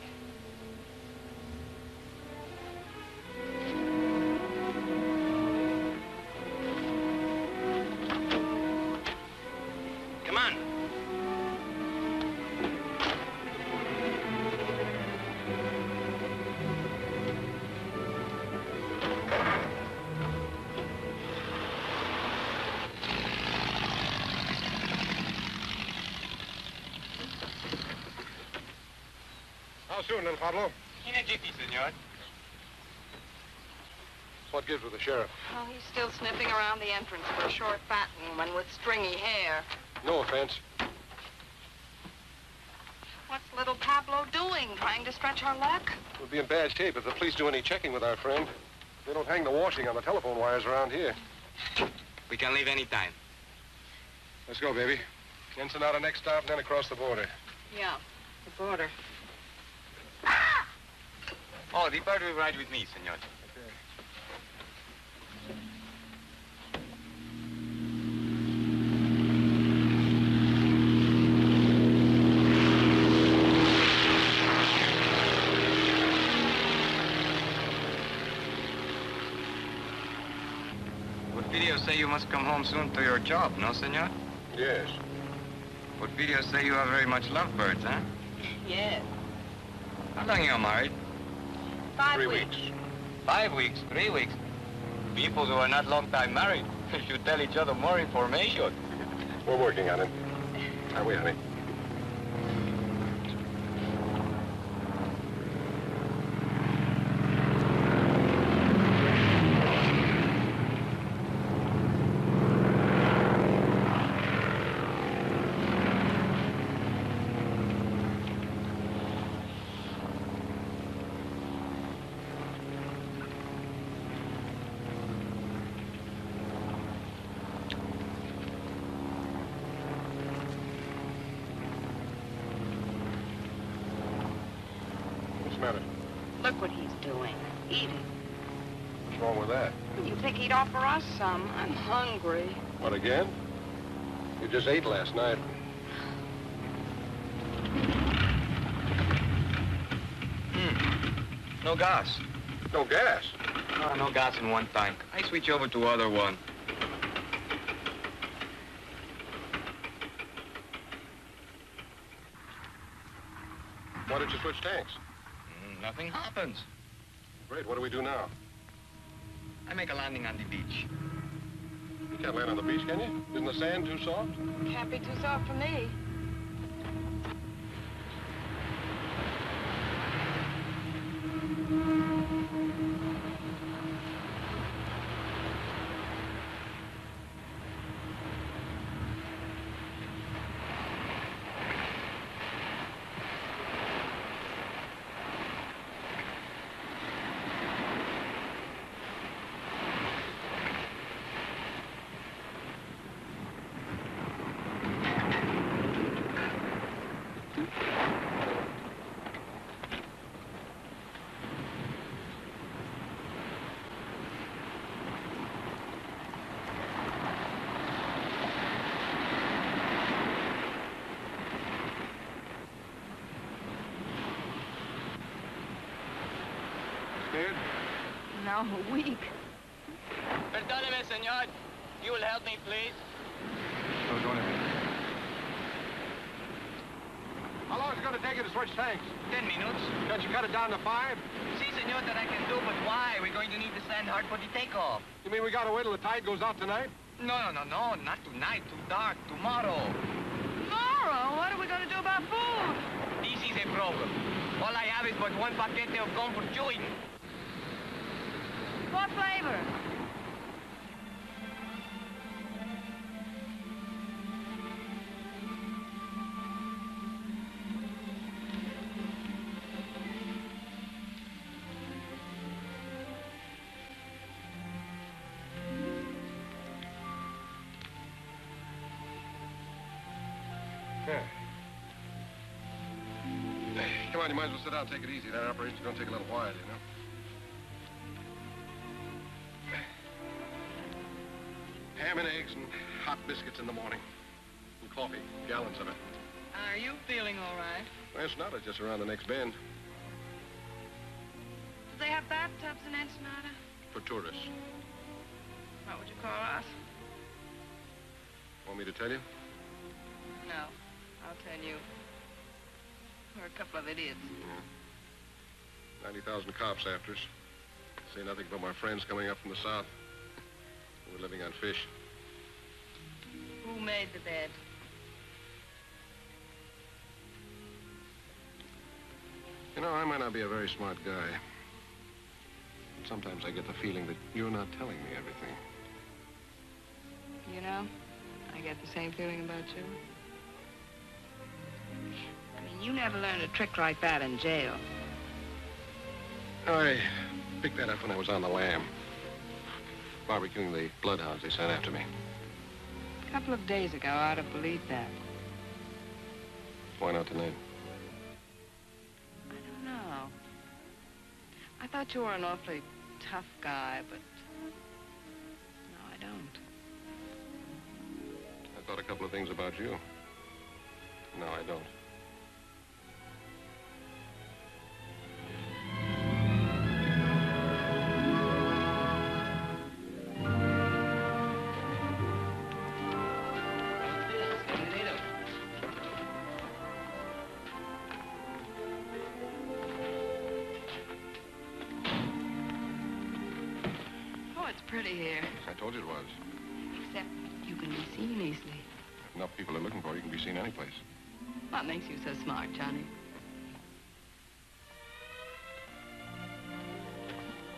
Come on. How soon, little Pablo? In a jiffy, senor. What gives with the sheriff? Oh, he's still sniffing around the entrance for a short, fat woman with stringy hair. No offense. What's little Pablo doing? Trying to stretch our luck? We'll be in bad shape if the police do any checking with our friend. They don't hang the washing on the telephone wires around here. We can leave any time. Let's go, baby. Ensenada next stop, and then across the border. Yeah, the border. Oh, the bird will ride with me, senor. Porfirio say you must come home soon to your job, no, senor? Yes. Porfirio say you are very much lovebirds, huh? Yes. How long you are married? 5 3 weeks. 5 weeks, 3 weeks. People who are not long time married should tell each other more information. We're working on it. Are we, honey? What's the matter? Look what he's doing. Eating. What's wrong with that? You think he'd offer us some? I'm hungry. What, again? You just ate last night. No gas. No gas? No gas in one tank. I switch over to other one. Why did you switch tanks? Nothing happens. Great, what do we do now? I make a landing on the beach. You can't land on the beach, can you? Isn't the sand too soft? Can't be too soft for me. Scared? No, weak. Perdóneme, senor. You will help me, please? Perdóneme. How long is it going to take you to switch tanks? 10 minutes. Can't you cut it down to 5? Si, senor, that I can do, but why? We're going to need the sand hard for the takeoff. You mean we got to wait till the tide goes out tonight? No, not tonight. Too dark. Tomorrow. Tomorrow? What are we going to do about food? This is a problem. All I have is but one paquete of gum for chewing. What flavor? Yeah. Come on, you might as well sit down and take it easy. That operation's going to take a little while, you know. Ham and eggs and hot biscuits in the morning. And coffee, gallons of it. Are you feeling all right? Well, it's not. It's just around the next bend. Do they have bathtubs in Ensenada? For tourists. What would you call us? Want me to tell you? No. I'll tell you. We're a couple of idiots. Yeah. 90,000 cops after us. Say nothing about my friends coming up from the south. We're living on fish. Who made the bed? You know, I might not be a very smart guy. But sometimes I get the feeling that you're not telling me everything. You know, I get the same feeling about you. I mean, you never learned a trick like that in jail. I picked that up when I was on the lam. Barbecuing the bloodhounds they sent after me. A couple of days ago, I'd have believed that. Why not tonight? I don't know. I thought you were an awfully tough guy, but no, I don't. I thought a couple of things about you. No, I don't. Pretty here. I told you it was. Except you can be seen easily. If enough people are looking for you, you can be seen any place. What makes you so smart, Johnny?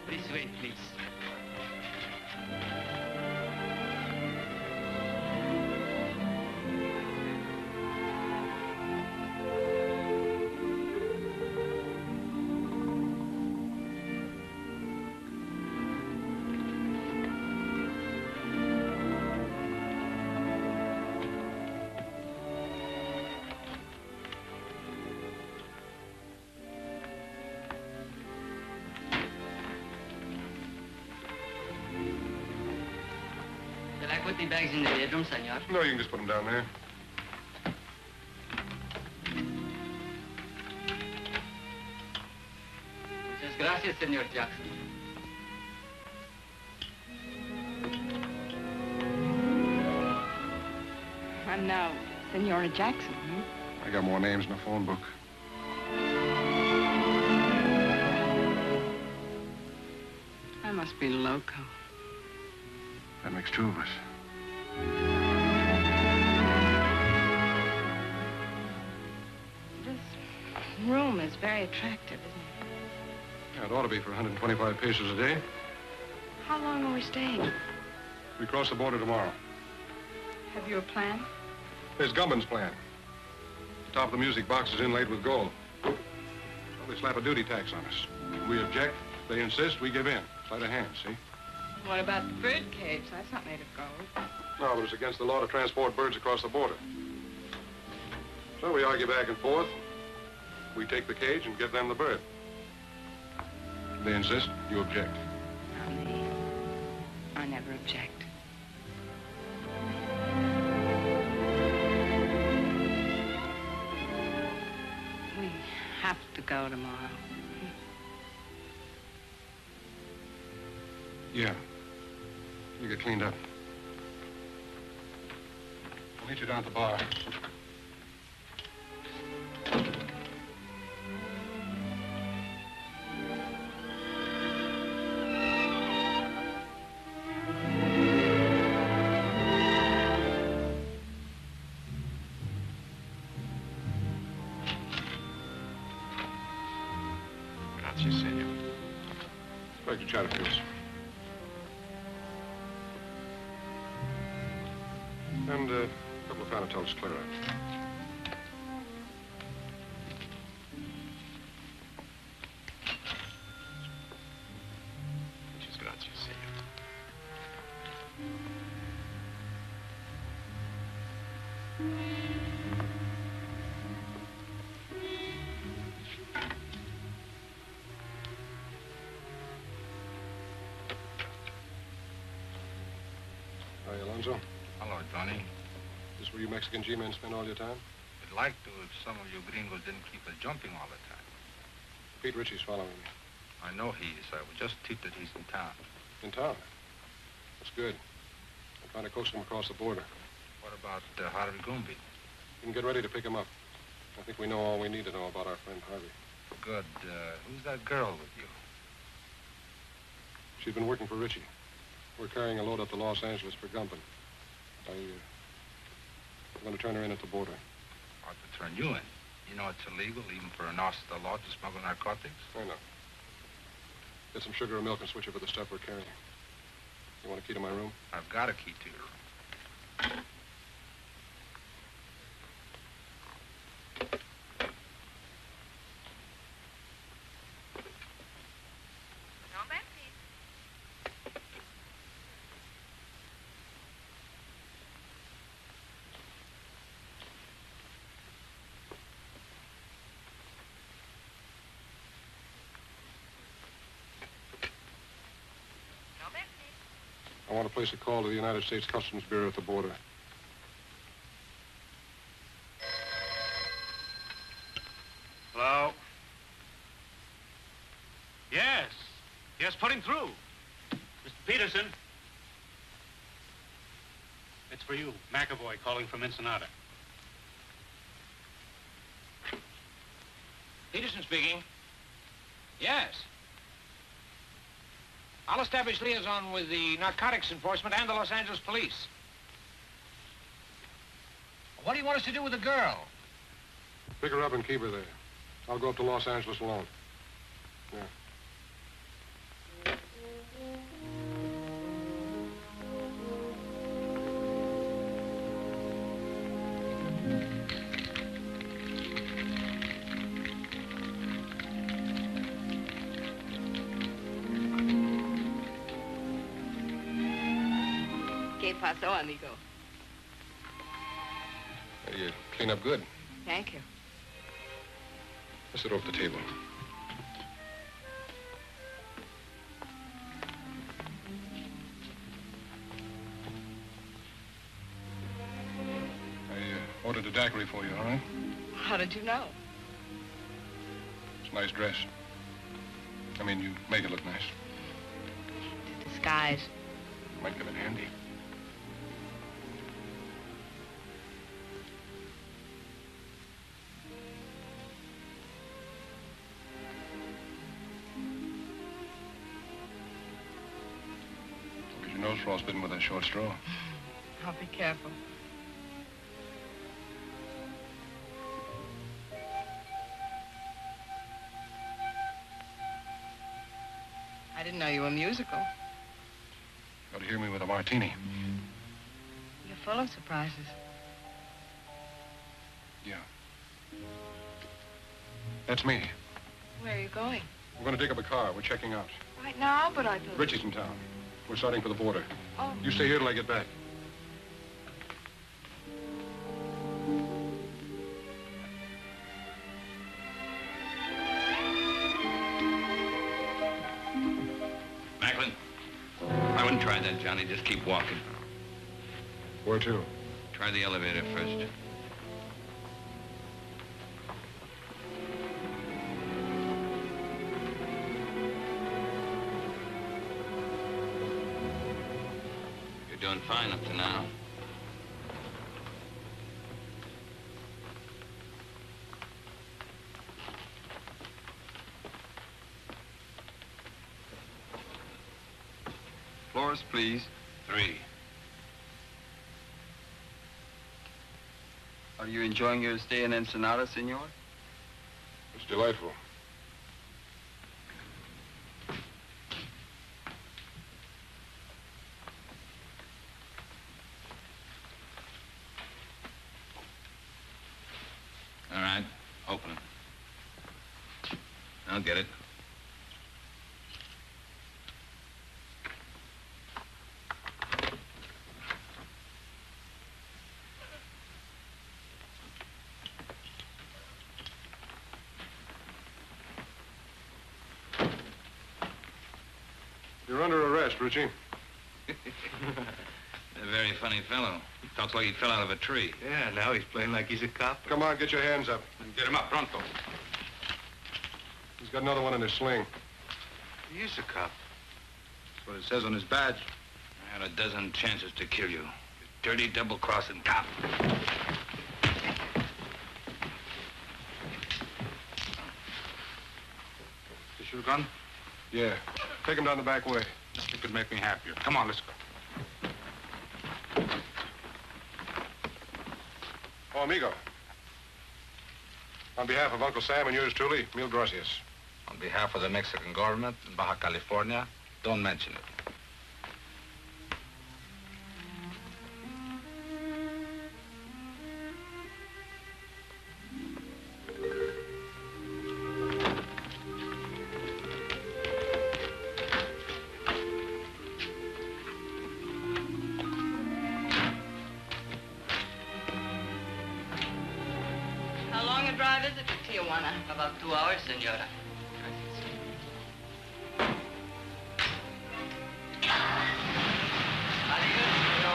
This way, please. Shall I put the bags in the bedroom, senor? No, you can just put them down there. Muchas gracias, Senor Jackson. I'm now Senora Jackson, I got more names in the phone book. I must be loco. That makes two of us. This room is very attractive, isn't it? Yeah, it ought to be for 125 pesos a day. How long are we staying? We cross the border tomorrow. Have you a plan? There's Gumman's plan. The top of the music box is inlaid with gold. Well, they slap a duty tax on us. We object, they insist, we give in. Sleight of hand, see? What about the bird cage? That's not made of gold. No, but it's against the law to transport birds across the border. So we argue back and forth. We take the cage and give them the bird. They insist, you object. Not me. I never object. We have to go tomorrow. Yeah. You get cleaned up. I'll meet you down at the bar. Chatterfields. And a couple of Fanatel's clear out. Hi, Alonzo. Hello, Johnny. This is where you Mexican G-men spend all your time? I'd like to if some of you gringos didn't keep us jumping all the time. Pete Ritchie's following me. I know he is. I was just tipped that he's in town. In town? That's good. I'm trying to coax him across the border. What about Harvey Goomby? You can get ready to pick him up. I think we know all we need to know about our friend Harvey. Good. Who's that girl with you? She's been working for Ritchie. We're carrying a load up to Los Angeles for Gumpin. I'm going to turn her in at the border. Ought to turn you in. You know it's illegal, even for an officer of the law, to smuggle narcotics? I know. Get some sugar or milk and switch over the stuff we're carrying. You want a key to my room? I've got a key to your room. I want to place a call to the United States Customs Bureau at the border. Hello? Yes. Yes, put him through. Mr. Peterson. It's for you, McAvoy, calling from Ensenada. Peterson speaking. Yes. I'll establish liaison with the narcotics enforcement and the Los Angeles police. What do you want us to do with the girl? Pick her up and keep her there. I'll go up to Los Angeles alone. Yeah. ¿Qué pasó, amigo? You clean up good. Thank you. Let's sit off the table. I ordered a daiquiri for you, all right? How did you know? It's a nice dress. I mean, you make it look nice. Disguise. Might come in handy. Look at your nose frostbitten with that short straw. I'll be careful. I didn't know you were musical. Got to hear me with a martini. You're full of surprises. Yeah. That's me. Where are you going? We're going to dig up a car. We're checking out. Right now, but I thought... Ritchie's in town. We're starting for the border. Oh. You stay here till I get back. Macklin, I wouldn't try that, Johnny. Just keep walking. Where to? Try the elevator first. You're doing fine up to now. Floors, please. 3. Are you enjoying your stay in Ensenada, senor? It's delightful. I'll get it. You're under arrest, Richie. A very funny fellow. Talks like he fell out of a tree. Yeah, now he's playing like he's a cop. Come on, get your hands up. Get him up, pronto. He's got another one in his sling. He is a cop. That's what it says on his badge. I had a dozen chances to kill you. You dirty, double-crossing cop. This your gun? Yeah. Take him down the back way. It could make me happier. Come on, let's go. Oh, amigo. On behalf of Uncle Sam and yours truly, mil gracias. On behalf of the Mexican government in Baja California, don't mention it. How long a drive is it to Tijuana? About 2 hours, senora.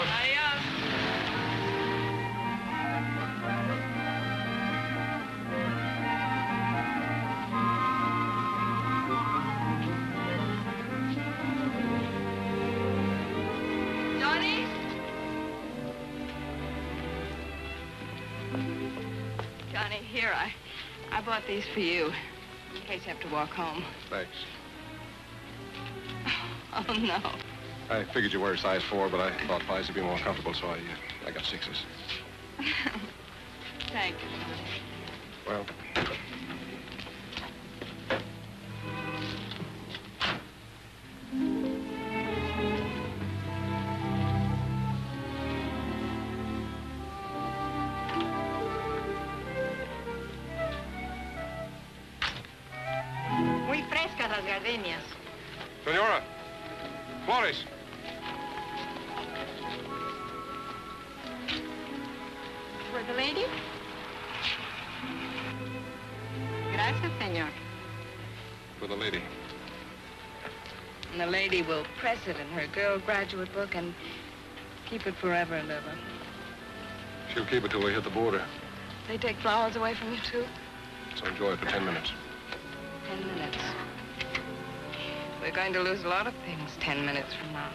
Adios. Johnny? Johnny, here, I bought these for you, in case you have to walk home. Thanks. Oh, no. I figured you wear a size 4, but I thought 5s would be more comfortable, so I got 6s. Thank you, Johnny. Well, Muy frescas las gardenias. Senora, Flores. For the lady? Gracias, señor. For the lady. And the lady will press it in her girl graduate book and keep it forever and ever. She'll keep it till we hit the border. They take flowers away from you, too? So enjoy it for 10 minutes. 10 minutes. We're going to lose a lot of things 10 minutes from now.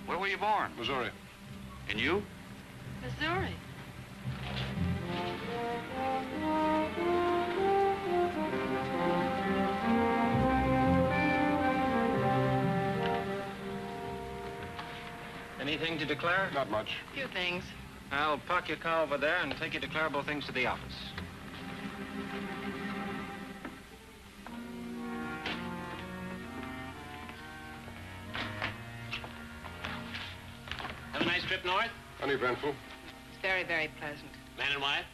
Where were you born? Missouri. And you? Missouri. Anything to declare? Not much. Few things. I'll park your car over there and take your declarable things to the office. Have a nice trip north? Uneventful? It's very, very pleasant. Man and wife?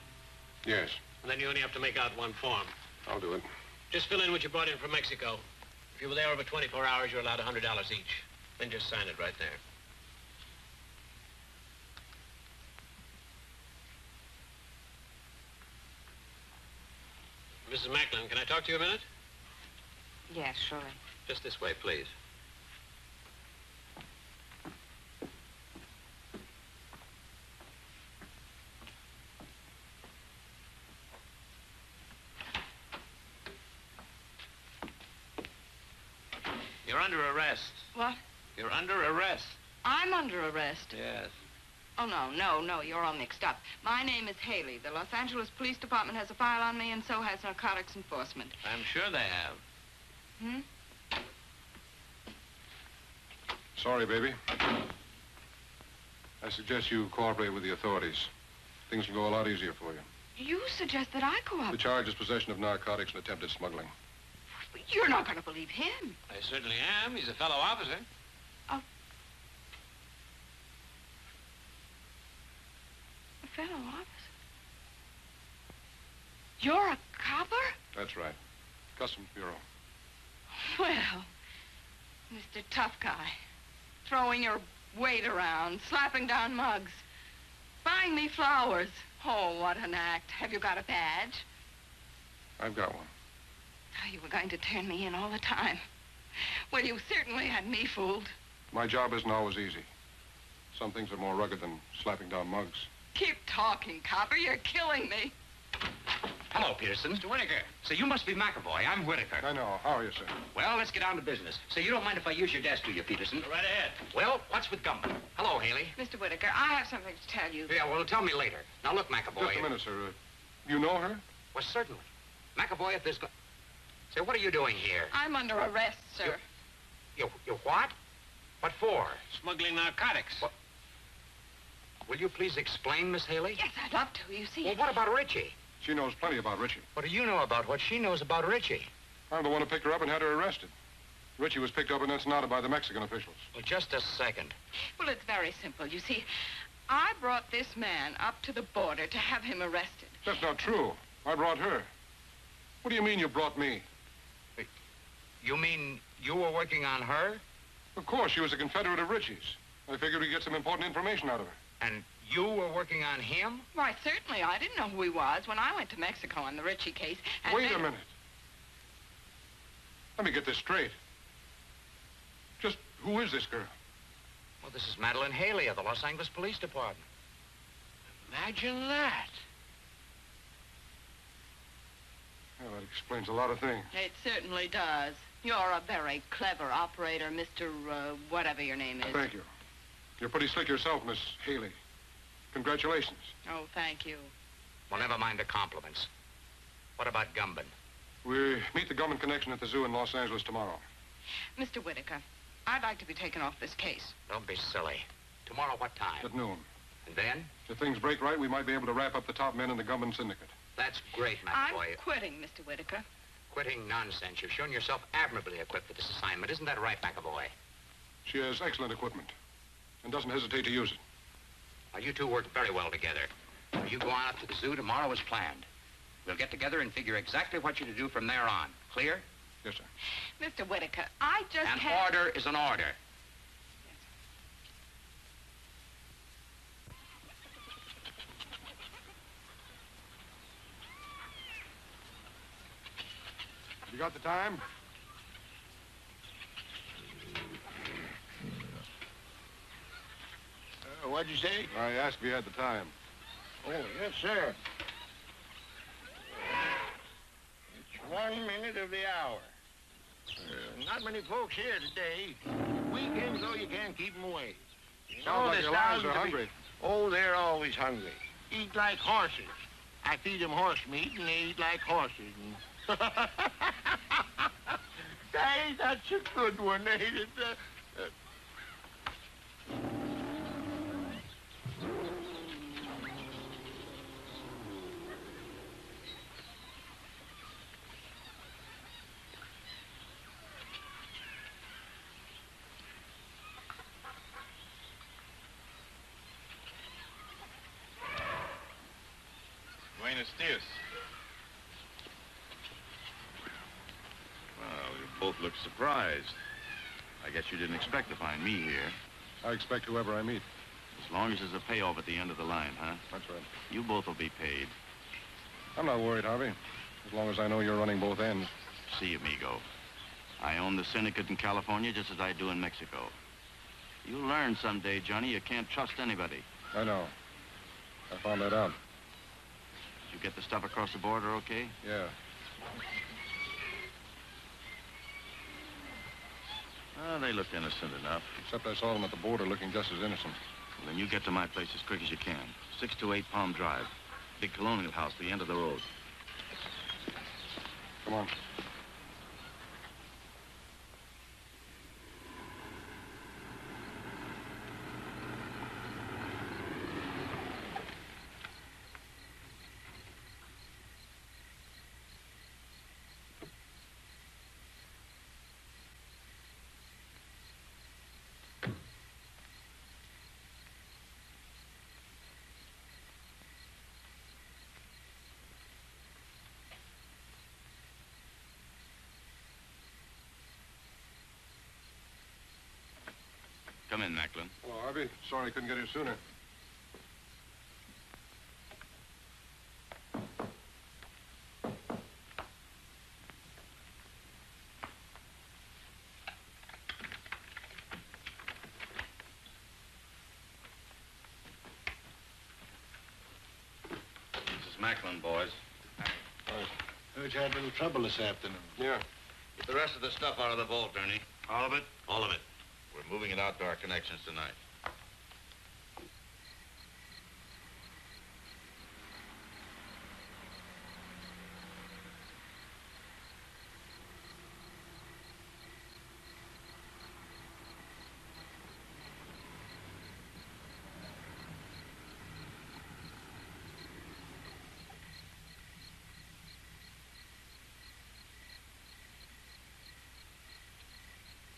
Yes. And then you only have to make out one form. I'll do it. Just fill in what you brought in from Mexico. If you were there over 24 hours, you're allowed $100 each. Then just sign it right there. Mrs. Macklin, can I talk to you a minute? Yes, surely. Just this way, please. You're under arrest. What? You're under arrest. I'm under arrest. Yes. Oh, no, you're all mixed up. My name is Haley. The Los Angeles Police Department has a file on me, and so has Narcotics Enforcement. I'm sure they have. Hmm? Sorry, baby. I suggest you cooperate with the authorities. Things will go a lot easier for you. You suggest that I The cooperate. charge is possession of narcotics and attempted smuggling. You're not going to believe him. I certainly am. He's a fellow officer. A fellow officer? You're a copper? That's right. Customs Bureau. Well, Mr. Tough Guy, throwing your weight around, slapping down mugs, buying me flowers. Oh, what an act. Have you got a badge? I've got one. Oh, you were going to turn me in all the time. Well, you certainly had me fooled. My job isn't always easy. Some things are more rugged than slapping down mugs. Keep talking, copper. You're killing me. Hello, Peterson. Mr. Whitaker. So you must be McAvoy. I'm Whitaker. I know. How are you, sir? Well, let's get down to business. So you don't mind if I use your desk, do you, Peterson? Go right ahead. Well, what's with Gumbo? Hello, Haley. Mr. Whitaker, I have something to tell you. Yeah, well, tell me later. Now, look, McAvoy. Just a minute, sir. You know her? Well, certainly. McAvoy, if there's... Say, what are you doing here? I'm under arrest, sir. You what? What for? Smuggling narcotics. What? Will you please explain, Miss Haley? Yes, I'd love to. You see... Well, what about Richie? She knows plenty about Richie. What do you know about what she knows about Richie? I'm the one who picked her up and had her arrested. Richie was picked up in Ensenada by the Mexican officials. Well, just a second. Well, it's very simple. You see, I brought this man up to the border to have him arrested. That's not true. I brought her. What do you mean you brought me? You mean you were working on her? Of course, she was a Confederate of Richie's. I figured we'd get some important information out of her. And you were working on him? Why, certainly. I didn't know who he was when I went to Mexico on the Richie case. And Wait a minute. Let me get this straight. Just who is this girl? Well, this is Madeline Haley of the Los Angeles Police Department. Imagine that. Well, that explains a lot of things. It certainly does. You're a very clever operator, Mr. Whatever your name is. Thank you. You're pretty slick yourself, Miss Haley. Congratulations. Oh, thank you. Well, never mind the compliments. What about Gumbin? We meet the Gumman connection at the zoo in Los Angeles tomorrow. Mr. Whitaker, I'd like to be taken off this case. Don't be silly. Tomorrow, what time? At noon. And then? If things break right, we might be able to wrap up the top men in the Gumman syndicate. That's great, I'm McAvoy. quitting, Mr. Whitaker. Quitting nonsense. You've shown yourself admirably equipped for this assignment. Isn't that right, McAvoy? She has excellent equipment and doesn't hesitate to use it. Now, you two work very well together. You go on up to the zoo tomorrow as planned. We'll get together and figure exactly what you're to do from there on. Clear? Yes, sir. Mr. Whitaker, I just An can't... order is an order. You got the time? What'd you say? I asked if you had the time. Oh, yes, sir. It's 1 minute of the hour. Not many folks here today. Weekends, though, you can't keep them away. You Sounds like there's your lives thousands are of hungry. Oh, they're always hungry. Eat like horses. I feed them horse meat, and they eat like horses. And... Hey, that's a good one, ain't it? Buenos dias. Well, you both look surprised. I guess you didn't expect to find me here. I expect whoever I meet. As long as there's a payoff at the end of the line, huh? That's right. You both will be paid. I'm not worried, Harvey. As long as I know you're running both ends. See, amigo. I own the syndicate in California just as I do in Mexico. You'll learn someday, Johnny, you can't trust anybody. I know. I found that out. Did you get the stuff across the border okay? Yeah. Oh, they looked innocent enough. Except I saw them at the border looking just as innocent. Well, then you get to my place as quick as you can. 628 Palm Drive. Big colonial house, the end of the road. Come on. Come in, Macklin. Hello, Harvey. Sorry I couldn't get here sooner. This is Macklin, boys. Heard you had a little trouble this afternoon. Yeah. Get the rest of the stuff out of the vault, Ernie. All of it? All of it. We're moving it out to our connections tonight.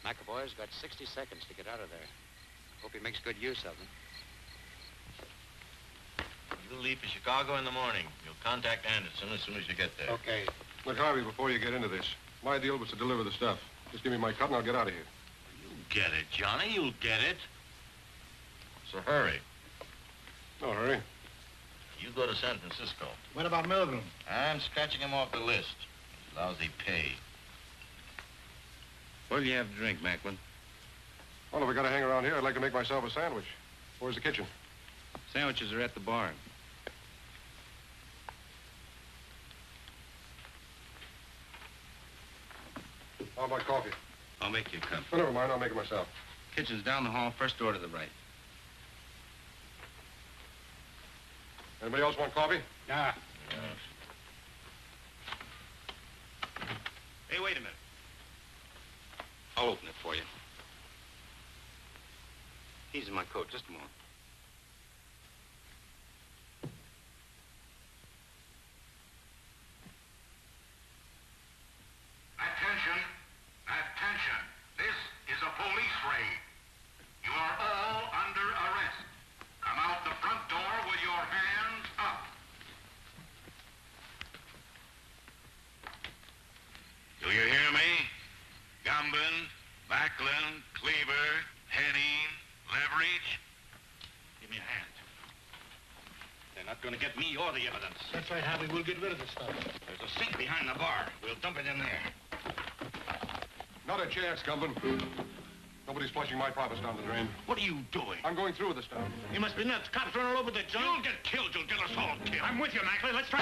McAvoy's got 60 seconds to get out of there. Hope he makes good use of them. You'll leave for Chicago in the morning. You'll contact Anderson as soon as you get there. Okay. Look, Harvey, before you get into this, my deal was to deliver the stuff. Just give me my cut and I'll get out of here. You'll get it, Johnny. You'll get it. So hurry. No hurry. You go to San Francisco. What about Milgram? I'm scratching him off the list. Lousy pay. What'll you have to drink, Macklin? Well, if we gotta hang around here, I'd like to make myself a sandwich. Where's the kitchen? Sandwiches are at the bar. How about coffee? I'll make you a cup. Oh, never mind, I'll make it myself. Kitchen's down the hall, first door to the right. Anybody else want coffee? Yeah. Hey, wait a minute. I'll open it for you. Here's my coat. Just a moment. Attention. Attention. This is a police raid. You are all under arrest. Come out the front door with your hands up. Do you hear me? Gumbin, Macklin, Cleaver, Henning, Leverage. Give me a hand. They're not going to get me or the evidence. That's right, Harvey. We'll get rid of the stuff. There's a sink behind the bar. We'll dump it in there. Not a chance, Gumbin. Nobody's flushing my profits down the drain. What are you doing? I'm going through with the stuff. You must be nuts. Cops run all over the joint. You'll get killed. You'll get us all killed. I'm with you, Macklin. Let's try.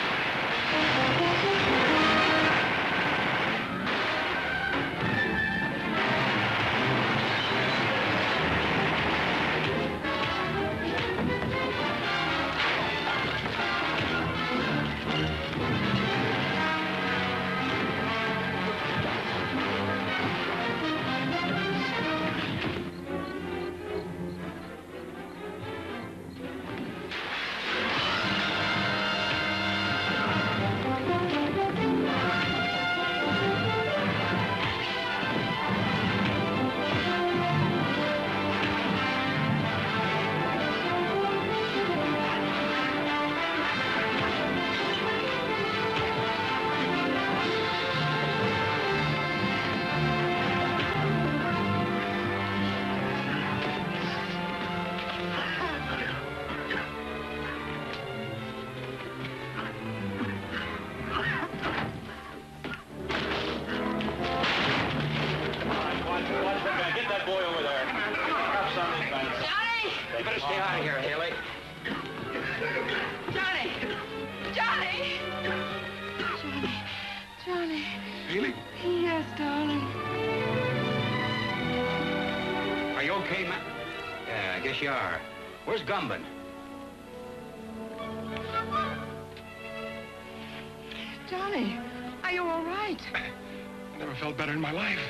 You better stay out of here, Haley. Johnny! Johnny! Johnny. Haley? Yes, darling. Are you okay, Matt? Yeah, I guess you are. Where's Gumbin? Johnny, are you all right? I never felt better in my life.